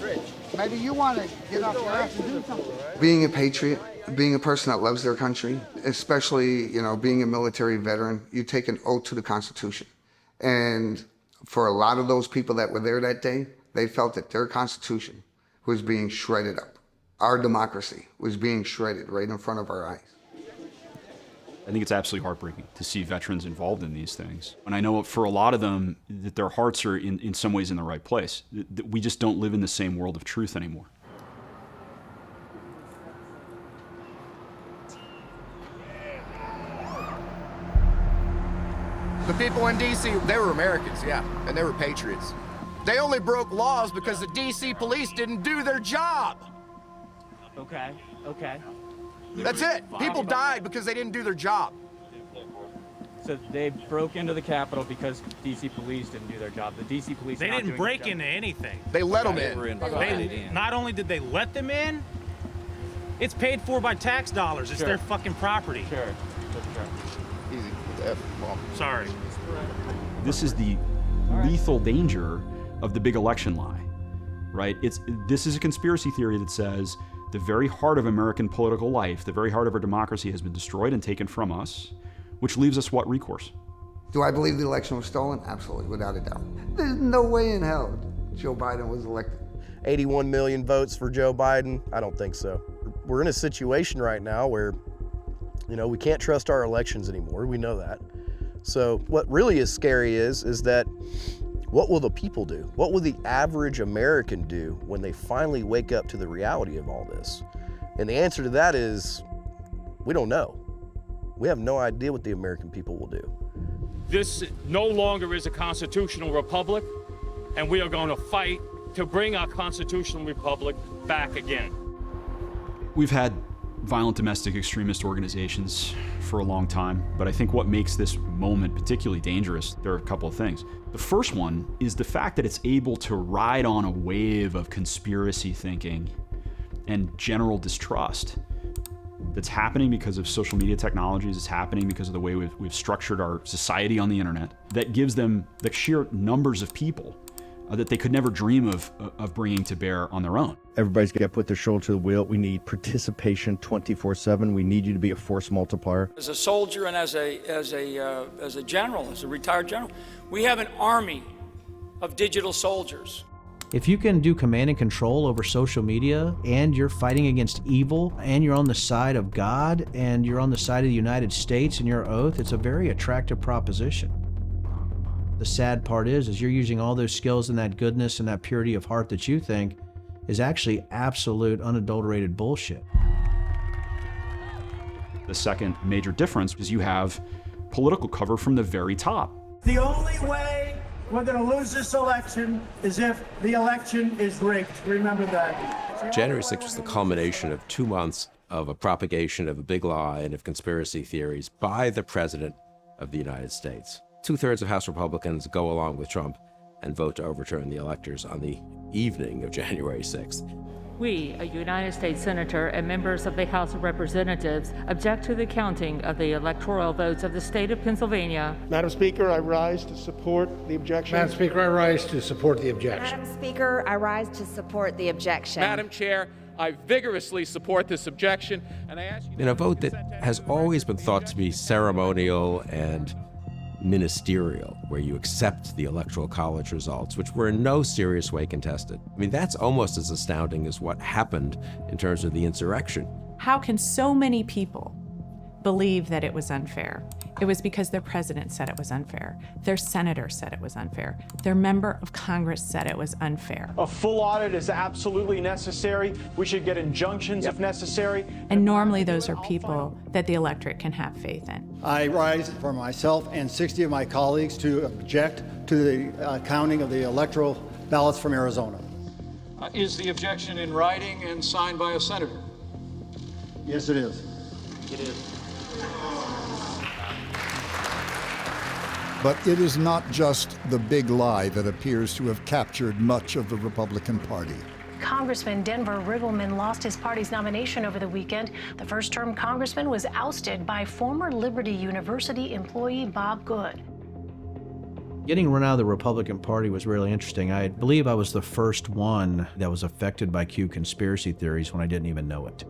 fridge. Maybe you want to get off your ass and do something. Being a patriot, being a person that loves their country, especially, being a military veteran, you take an oath to the Constitution. And for a lot of those people that were there that day, they felt that their Constitution was being shredded up. Our democracy was being shredded right in front of our eyes. I think it's absolutely heartbreaking to see veterans involved in these things. And I know for a lot of them that their hearts are in some ways in the right place. We just don't live in the same world of truth anymore. The people in D.C., they were Americans, yeah, and they were patriots. They only broke laws because the D.C. police didn't do their job. Okay. That's it. People died because they didn't do their job. So they broke into the Capitol because D.C. police didn't do their job. The D.C. police. They didn't break into anything. They let them in. Not only did they let them in, it's paid for by tax dollars. It's their fucking property. Sure. Easy with the F-bomb. Sorry. This is the lethal danger of the big election lie, right? This is a conspiracy theory that says the very heart of American political life, the very heart of our democracy has been destroyed and taken from us, which leaves us what recourse? Do I believe the election was stolen? Absolutely, without a doubt. There's no way in hell Joe Biden was elected. 81 million votes for Joe Biden? I don't think so. We're in a situation right now where, we can't trust our elections anymore. We know that. So what really is scary is that what will the people do? What will the average American do when they finally wake up to the reality of all this? And the answer to that is, we don't know. We have no idea what the American people will do. This no longer is a constitutional republic, and we are going to fight to bring our constitutional republic back again. We've had violent domestic extremist organizations for a long time, but I think what makes this moment particularly dangerous, there are a couple of things. The first one is the fact that it's able to ride on a wave of conspiracy thinking and general distrust that's happening because of social media technologies. It's happening because of the way we've structured our society on the internet that gives them the sheer numbers of people that they could never dream of bringing to bear on their own. Everybody's got to put their shoulder to the wheel. We need participation 24/7. We need you to be a force multiplier. As a soldier and as a general, as a retired general, we have an army of digital soldiers. If you can do command and control over social media, and you're fighting against evil, and you're on the side of God, and you're on the side of the United States in your oath, it's a very attractive proposition. The sad part is you're using all those skills and that goodness and that purity of heart that you think is actually absolute unadulterated bullshit. The second major difference is you have political cover from the very top. The only way we're going to lose this election is if the election is rigged. Remember that. January 6th was the culmination of 2 months of a propagation of a big lie and of conspiracy theories by the President of the United States. 2/3 of House Republicans go along with Trump and vote to overturn the electors on the evening of January 6th. We, a United States Senator and members of the House of Representatives, object to the counting of the electoral votes of the state of Pennsylvania. Madam Speaker, I rise to support the objection. Madam Speaker, I rise to support the objection. Madam Speaker, I rise to support the objection. Madam Chair, I vigorously support this objection, and I ask you... In a vote that has always been thought to be ceremonial and ministerial, where you accept the Electoral College results, which were in no serious way contested. I mean, that's almost as astounding as what happened in terms of the insurrection. How can so many people believe that it was unfair? It was because their president said it was unfair. Their senator said it was unfair. Their member of Congress said it was unfair. A full audit is absolutely necessary. We should get injunctions if necessary. And normally those are people that the electorate can have faith in. I rise for myself and 60 of my colleagues to object to the counting of the electoral ballots from Arizona. Is the objection in writing and signed by a senator? Yes, it is. It is. But it is not just the big lie that appears to have captured much of the Republican Party. Congressman Denver Riggleman lost his party's nomination over the weekend. The first-term congressman was ousted by former Liberty University employee Bob Good. Getting run out of the Republican Party was really interesting. I believe I was the first one that was affected by Q conspiracy theories when I didn't even know it.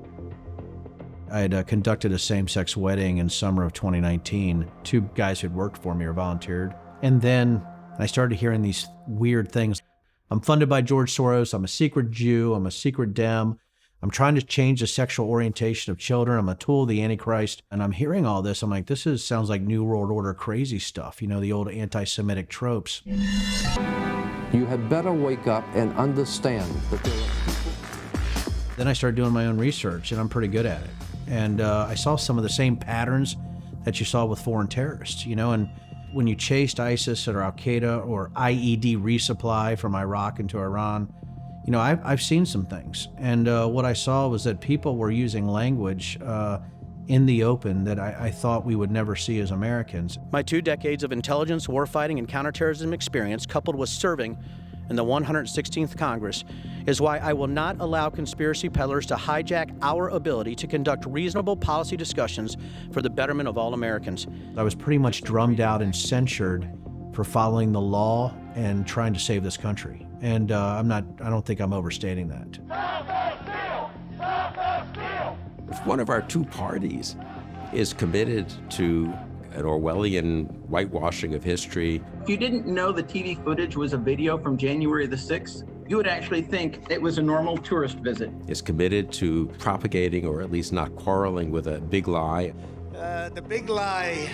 I had conducted a same-sex wedding in summer of 2019. Two guys who'd worked for me or volunteered. And then I started hearing these weird things. I'm funded by George Soros. I'm a secret Jew. I'm a secret Dem. I'm trying to change the sexual orientation of children. I'm a tool of the Antichrist. And I'm hearing all this. I'm like, sounds like New World Order crazy stuff. You know, the old anti-Semitic tropes. You had better wake up and understand that there are... Then I started doing my own research, and I'm pretty good at it. And I saw some of the same patterns that you saw with foreign terrorists, you know, and when you chased ISIS or Al-Qaeda or IED resupply from Iraq into Iran, you know, I've seen some things. And what I saw was that people were using language in the open that I thought we would never see as Americans. My 2 decades of intelligence, warfighting, and counterterrorism experience, coupled with serving in the 116th Congress, is why I will not allow conspiracy peddlers to hijack our ability to conduct reasonable policy discussions for the betterment of all Americans. I was pretty much drummed out and censured for following the law and trying to save this country. And I don't think I'm overstating that. If one of our two parties is committed to an Orwellian whitewashing of history. If you didn't know the TV footage was a video from January the 6th, you would actually think it was a normal tourist visit. Is committed to propagating or at least not quarreling with a big lie. The big lie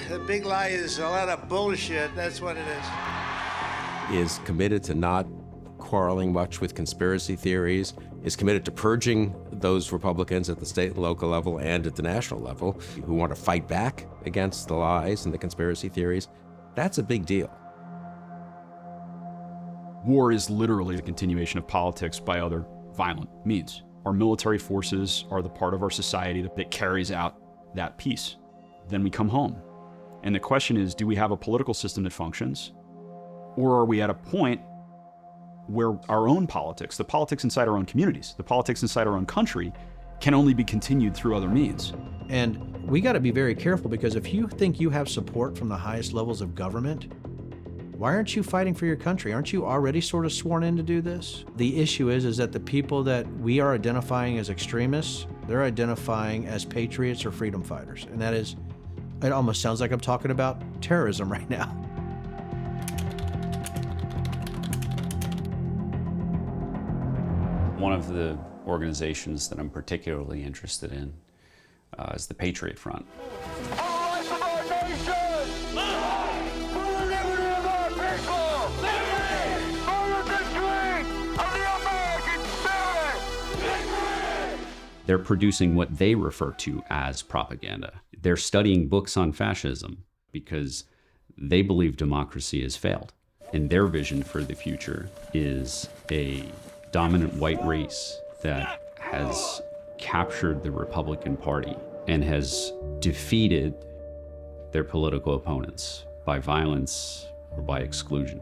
is a lot of bullshit. That's what it is. Is committed to not quarreling much with conspiracy theories, is committed to purging those Republicans at the state and local level and at the national level who want to fight back against the lies and the conspiracy theories. That's a big deal. War is literally the continuation of politics by other violent means. Our military forces are the part of our society that carries out that peace. Then we come home. And the question is, do we have a political system that functions? Or are we at a point where our own politics, the politics inside our own communities, the politics inside our own country, can only be continued through other means? And we got to be very careful, because if you think you have support from the highest levels of government, why aren't you fighting for your country? Aren't you already sort of sworn in to do this? The issue is that the people that we are identifying as extremists, they're identifying as patriots or freedom fighters. And that is, it almost sounds like I'm talking about terrorism right now. One of the organizations that I'm particularly interested in is the Patriot Front. They're producing what they refer to as propaganda. They're studying books on fascism because they believe democracy has failed. And their vision for the future is a dominant white race that has captured the Republican Party and has defeated their political opponents by violence or by exclusion.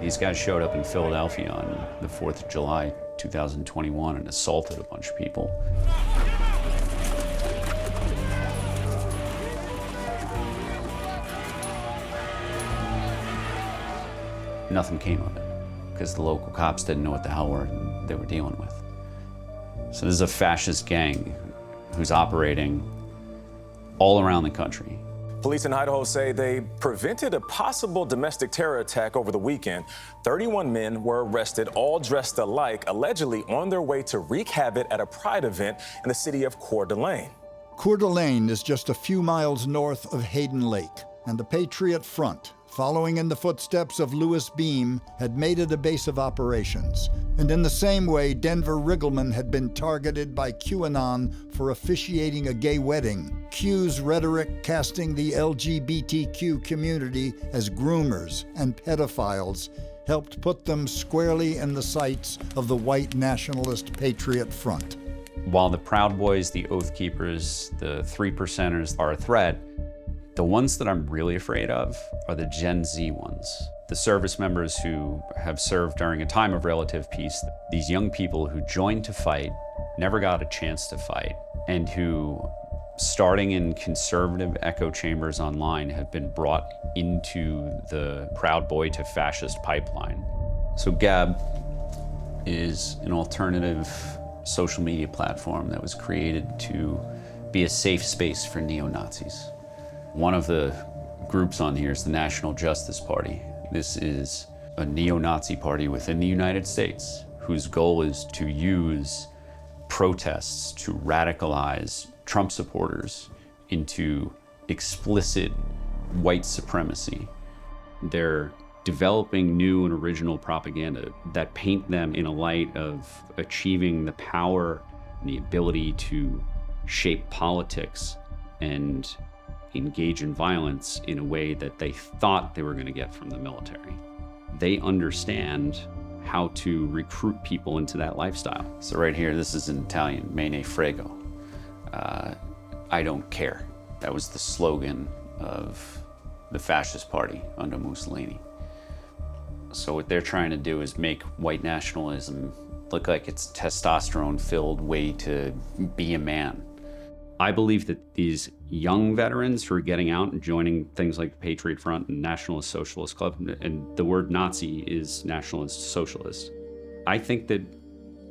These guys showed up in Philadelphia on the 4th of July, 2021, and assaulted a bunch of people. Nothing came of it, because the local cops didn't know what the hell they were dealing with. So this is a fascist gang who's operating all around the country. Police in Idaho say they prevented a possible domestic terror attack over the weekend. 31 men were arrested, all dressed alike, allegedly on their way to wreak havoc at a pride event in the city of Coeur d'Alene. Coeur d'Alene is just a few miles north of Hayden Lake, and the Patriot Front, following in the footsteps of Louis Beam, had made it a base of operations. And in the same way, Denver Riggleman had been targeted by QAnon for officiating a gay wedding. Q's rhetoric casting the LGBTQ community as groomers and pedophiles helped put them squarely in the sights of the white nationalist Patriot Front. While the Proud Boys, the Oath Keepers, the 3%ers are a threat, the ones that I'm really afraid of are the Gen Z ones. The service members who have served during a time of relative peace, these young people who joined to fight, never got a chance to fight, and who, starting in conservative echo chambers online, have been brought into the Proud Boy to fascist pipeline. So Gab is an alternative social media platform that was created to be a safe space for neo-Nazis. One of the groups on here is the National Justice Party. This is a neo-Nazi party within the United States whose goal is to use protests to radicalize Trump supporters into explicit white supremacy. They're developing new and original propaganda that paint them in a light of achieving the power and the ability to shape politics and engage in violence in a way that they thought they were going to get from the military. They understand how to recruit people into that lifestyle. So right here, this is in Italian, Me ne frego. I don't care. That was the slogan of the fascist party under Mussolini. So what they're trying to do is make white nationalism look like it's a testosterone-filled way to be a man. I believe that these young veterans who are getting out and joining things like the Patriot Front and Nationalist Socialist Club, and the word Nazi is Nationalist Socialist. I think that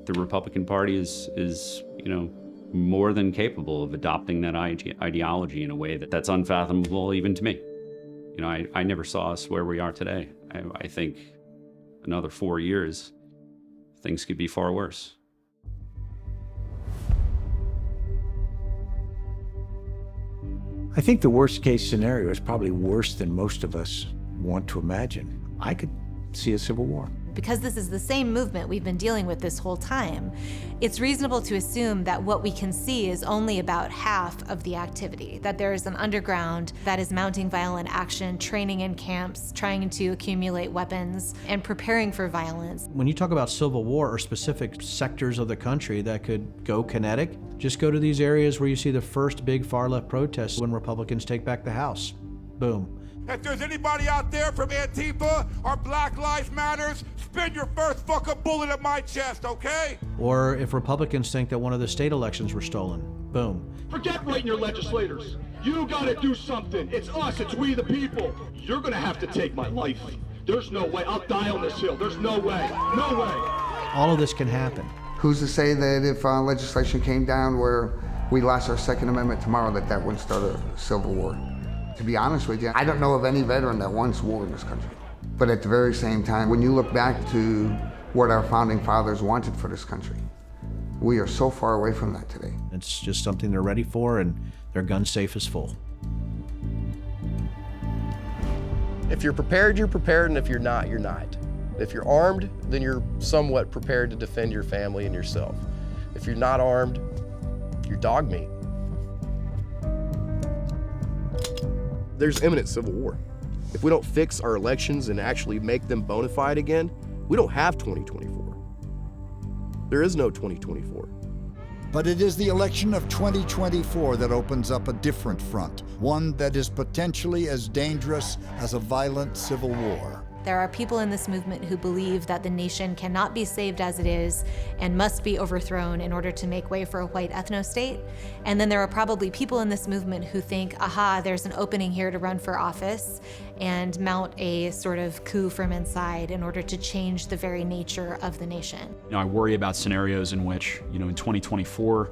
the Republican Party is more than capable of adopting that ideology in a way that's unfathomable even to me. I never saw us where we are today. I think another 4 years, things could be far worse. I think the worst case scenario is probably worse than most of us want to imagine. I could see a civil war. Because this is the same movement we've been dealing with this whole time, it's reasonable to assume that what we can see is only about half of the activity, that there is an underground that is mounting violent action, training in camps, trying to accumulate weapons, and preparing for violence. When you talk about civil war or specific sectors of the country that could go kinetic, just go to these areas where you see the first big far-left protests when Republicans take back the House. Boom. If there's anybody out there from Antifa or Black Lives Matters, spin your first fucking bullet at my chest, okay? Or if Republicans think that one of the state elections were stolen, boom. Forget writing your legislators. You gotta do something. It's us, it's we the people. You're gonna have to take my life. There's no way. I'll die on this hill. There's no way. No way. All of this can happen. Who's to say that if legislation came down where we lost our Second Amendment tomorrow, that wouldn't start a civil war? To be honest with you, I don't know of any veteran that wants war in this country. But at the very same time, when you look back to what our founding fathers wanted for this country, we are so far away from that today. It's just something they're ready for, and their gun safe is full. If you're prepared, you're prepared, and if you're not, you're not. If you're armed, then you're somewhat prepared to defend your family and yourself. If you're not armed, you're dog meat. There's imminent civil war. If we don't fix our elections and actually make them bona fide again, we don't have 2024. There is no 2024. But it is the election of 2024 that opens up a different front, one that is potentially as dangerous as a violent civil war. There are people in this movement who believe that the nation cannot be saved as it is and must be overthrown in order to make way for a white ethno-state. And then there are probably people in this movement who think, aha, there's an opening here to run for office and mount a sort of coup from inside in order to change the very nature of the nation. I worry about scenarios in which, in 2024,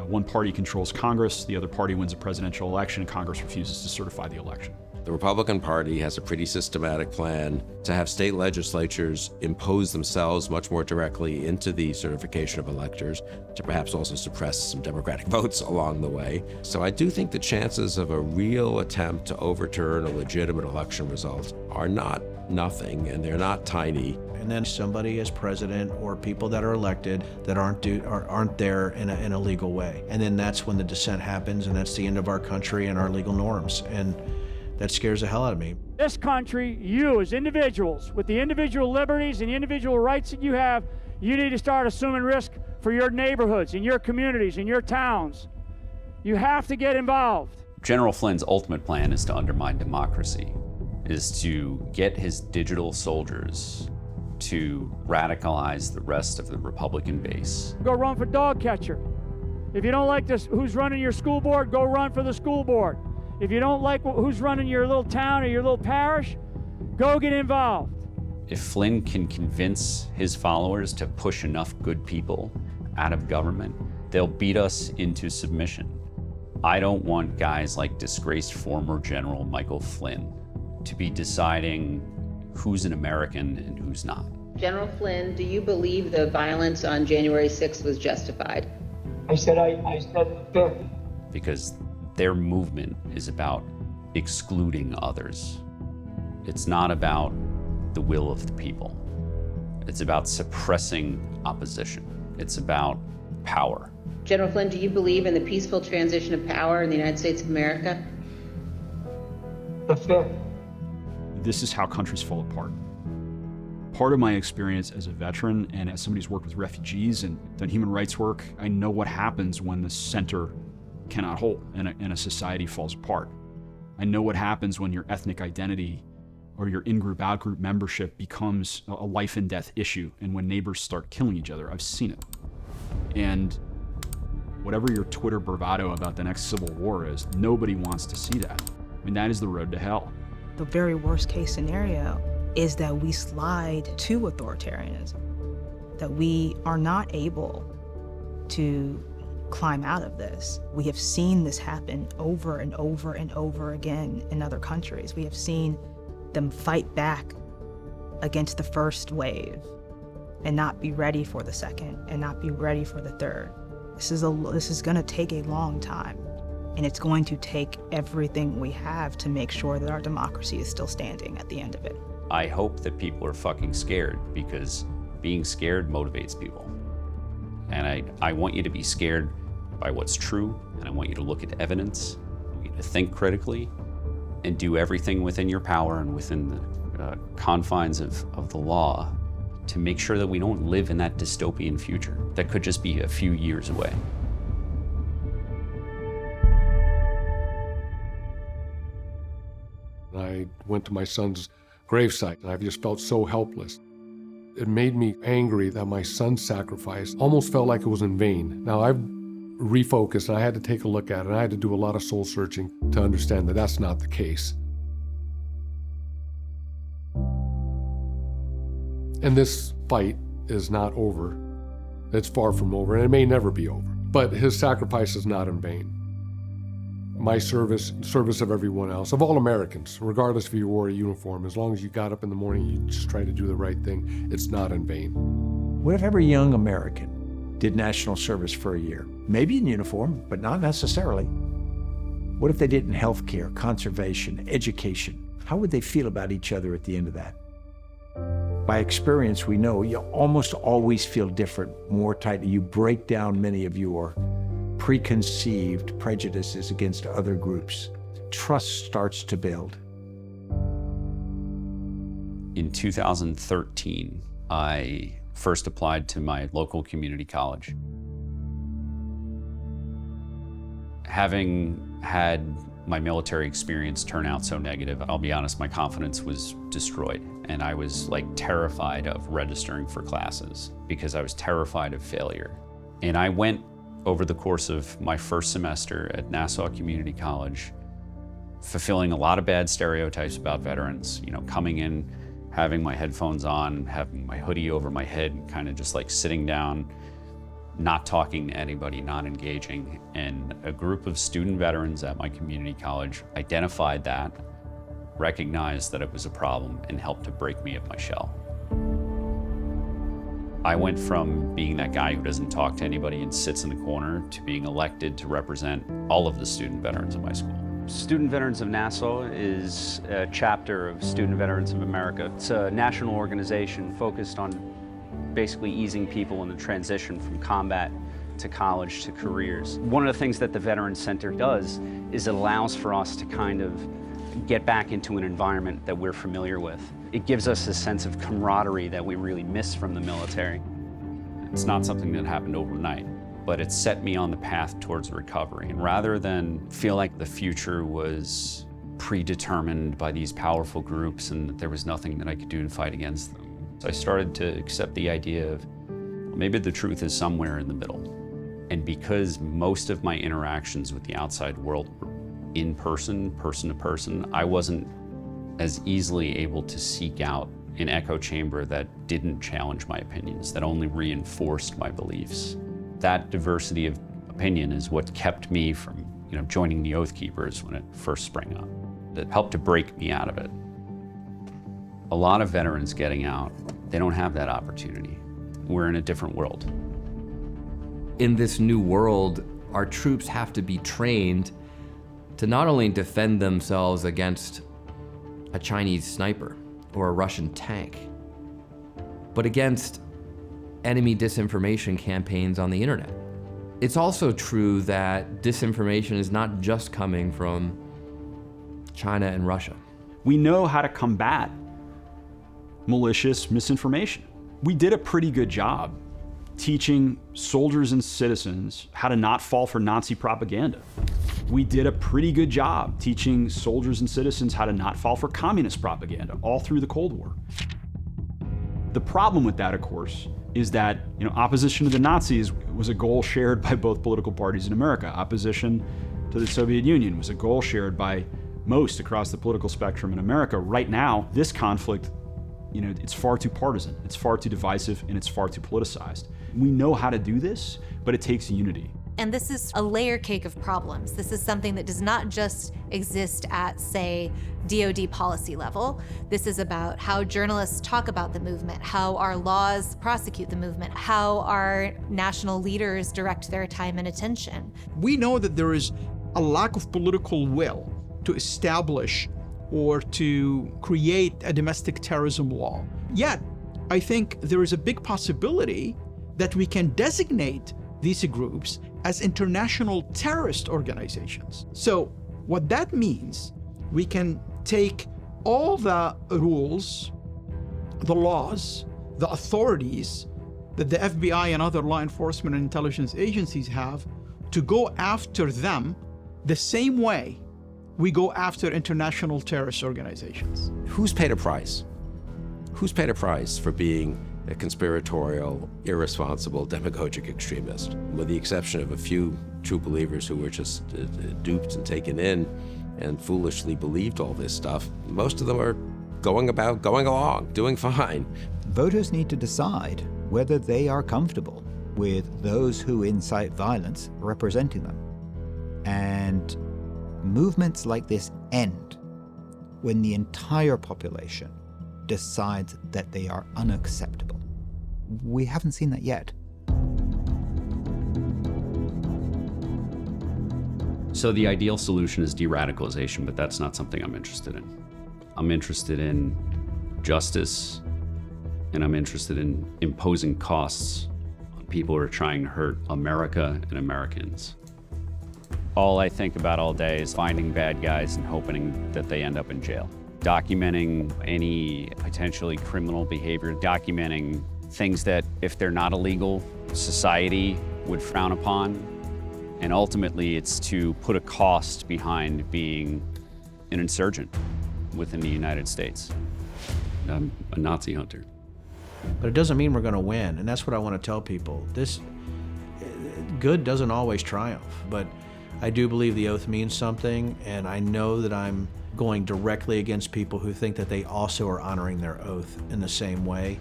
One party controls Congress, the other party wins a presidential election, and Congress refuses to certify the election. The Republican Party has a pretty systematic plan to have state legislatures impose themselves much more directly into the certification of electors, to perhaps also suppress some Democratic votes along the way. So I do think the chances of a real attempt to overturn a legitimate election result are not nothing, and they're not tiny. And then somebody as president or people that are elected that aren't there in a legal way. And then that's when the dissent happens, and that's the end of our country and our legal norms. And that scares the hell out of me. This country, you as individuals, with the individual liberties and the individual rights that you have, you need to start assuming risk for your neighborhoods, and your communities, and your towns. You have to get involved. General Flynn's ultimate plan is to undermine democracy, is to get his digital soldiers to radicalize the rest of the Republican base. Go run for dog catcher. If you don't like this, who's running your school board, go run for the school board. If you don't like who's running your little town or your little parish, go get involved. If Flynn can convince his followers to push enough good people out of government, they'll beat us into submission. I don't want guys like disgraced former General Michael Flynn to be deciding who's an American and who's not. General Flynn, do you believe the violence on January 6th was justified? I said fair. Because their movement is about excluding others. It's not about the will of the people. It's about suppressing opposition. It's about power. General Flynn, do you believe in the peaceful transition of power in the United States of America? Fair. This is how countries fall apart. Part of my experience as a veteran and as somebody who's worked with refugees and done human rights work, I know what happens when the center cannot hold and a society falls apart. I know what happens when your ethnic identity or your in-group, out-group membership becomes a life and death issue, and when neighbors start killing each other. I've seen it. And whatever your Twitter bravado about the next civil war is, nobody wants to see that. I mean, that is the road to hell. The very worst case scenario is that we slide to authoritarianism, that we are not able to climb out of this. We have seen this happen over and over and over again in other countries. We have seen them fight back against the first wave and not be ready for the second and not be ready for the third. This is going to take a long time, and it's going to take everything we have to make sure that our democracy is still standing at the end of it. I hope that people are fucking scared, because being scared motivates people. And I want you to be scared by what's true, and I want you to look at evidence, I want you to think critically, and do everything within your power and within the confines of the law to make sure that we don't live in that dystopian future that could just be a few years away. I went to my son's gravesite, and I just felt so helpless. It made me angry that my son's sacrifice almost felt like it was in vain. Now, I've refocused, and I had to take a look at it, and I had to do a lot of soul searching to understand that that's not the case. And this fight is not over. It's far from over, and it may never be over. But his sacrifice is not in vain. My service of everyone else, of all Americans, regardless if you wore a uniform, as long as you got up in the morning, you just try to do the right thing, it's not in vain. What if every young American did national service for a year? Maybe in uniform, but not necessarily. What if they did in healthcare, conservation, education? How would they feel about each other at the end of that? By experience, we know you almost always feel different, more tightly. You break down many of your preconceived prejudices against other groups. Trust starts to build. In 2013, I first applied to my local community college. Having had my military experience turn out so negative, I'll be honest, my confidence was destroyed. And I was like terrified of registering for classes because I was terrified of failure. And I went over the course of my first semester at Nassau Community College, fulfilling a lot of bad stereotypes about veterans, you know, coming in, having my headphones on, having my hoodie over my head, kind of just like sitting down, not talking to anybody, not engaging. And a group of student veterans at my community college identified that, recognized that it was a problem, and helped to break me of my shell. I went from being that guy who doesn't talk to anybody and sits in the corner to being elected to represent all of the student veterans of my school. Student Veterans of Nassau is a chapter of Student Veterans of America. It's a national organization focused on basically easing people in the transition from combat to college to careers. One of the things that the Veterans Center does is it allows for us to kind of get back into an environment that we're familiar with. It gives us a sense of camaraderie that we really miss from the military. It's not something that happened overnight, but it set me on the path towards recovery. And rather than feel like the future was predetermined by these powerful groups and that there was nothing that I could do to fight against them, I started to accept the idea of maybe the truth is somewhere in the middle. And because most of my interactions with the outside world were in person, person to person, I wasn't as easily able to seek out an echo chamber that didn't challenge my opinions, that only reinforced my beliefs. That diversity of opinion is what kept me from, joining the Oath Keepers when it first sprang up. That helped to break me out of it. A lot of veterans getting out, they don't have that opportunity. We're in a different world. In this new world, our troops have to be trained to not only defend themselves against a Chinese sniper or a Russian tank, but against enemy disinformation campaigns on the internet. It's also true that disinformation is not just coming from China and Russia. We know how to combat malicious misinformation. We did a pretty good job teaching soldiers and citizens how to not fall for Nazi propaganda. We did a pretty good job teaching soldiers and citizens how to not fall for communist propaganda all through the Cold War. The problem with that, of course, is that opposition to the Nazis was a goal shared by both political parties in America. Opposition to the Soviet Union was a goal shared by most across the political spectrum in America. Right now, this conflict, it's far too partisan, it's far too divisive, and it's far too politicized. We know how to do this, but it takes unity. And this is a layer cake of problems. This is something that does not just exist at, say, DoD policy level. This is about how journalists talk about the movement, how our laws prosecute the movement, how our national leaders direct their time and attention. We know that there is a lack of political will to establish or to create a domestic terrorism law. Yet, I think there is a big possibility that we can designate these groups as international terrorist organizations. So what that means, we can take all the rules, the laws, the authorities that the FBI and other law enforcement and intelligence agencies have to go after them the same way we go after international terrorist organizations. Who's paid a price? Who's paid a price for being a conspiratorial, irresponsible, demagogic extremist? With the exception of a few true believers who were just duped and taken in and foolishly believed all this stuff, most of them are going along, doing fine. Voters need to decide whether they are comfortable with those who incite violence representing them. And movements like this end when the entire population decides that they are unacceptable. We haven't seen that yet. So the ideal solution is de-radicalization, but that's not something I'm interested in. I'm interested in justice, and I'm interested in imposing costs on people who are trying to hurt America and Americans. All I think about all day is finding bad guys and hoping that they end up in jail. Documenting any potentially criminal behavior, documenting things that, if they're not illegal, society would frown upon. And ultimately, it's to put a cost behind being an insurgent within the United States. I'm a Nazi hunter. But it doesn't mean we're going to win, and that's what I want to tell people. This good doesn't always triumph, but I do believe the oath means something, and I know that I'm going directly against people who think that they also are honoring their oath in the same way,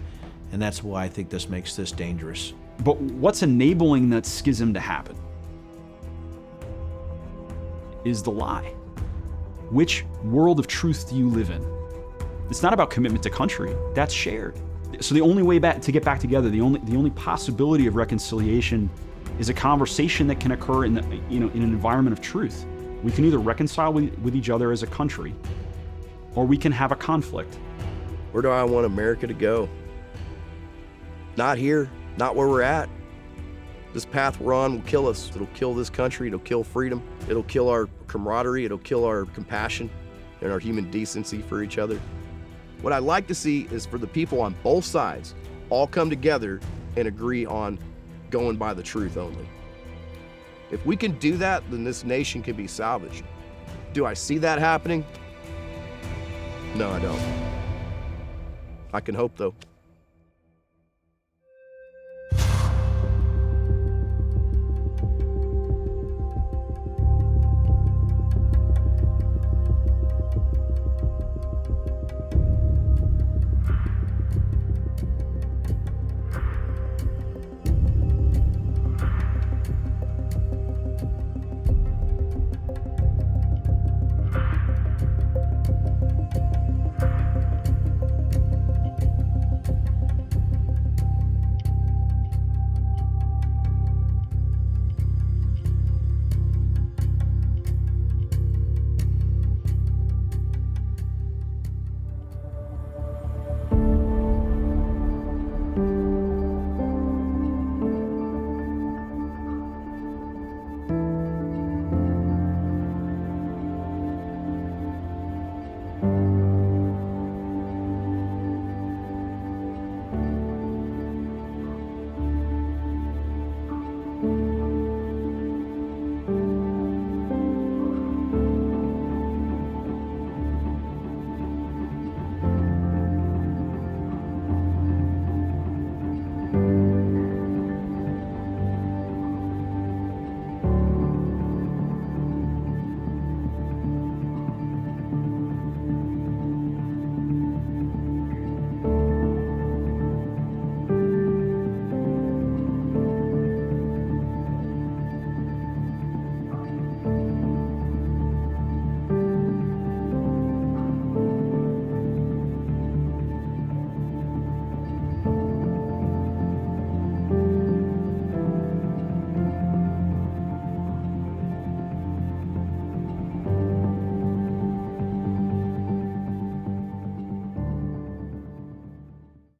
and that's why I think this makes this dangerous. But what's enabling that schism to happen is the lie. Which world of truth do you live in? It's not about commitment to country. That's shared. So the only way to get back together, the only possibility of reconciliation is a conversation that can occur in in an environment of truth. We can either reconcile with each other as a country, or we can have a conflict. Where do I want America to go? Not here, not where we're at. This path we're on will kill us. It'll kill this country, it'll kill freedom, it'll kill our camaraderie, it'll kill our compassion and our human decency for each other. What I'd like to see is for the people on both sides all come together and agree on going by the truth only. If we can do that, then this nation can be salvaged. Do I see that happening? No, I don't. I can hope though.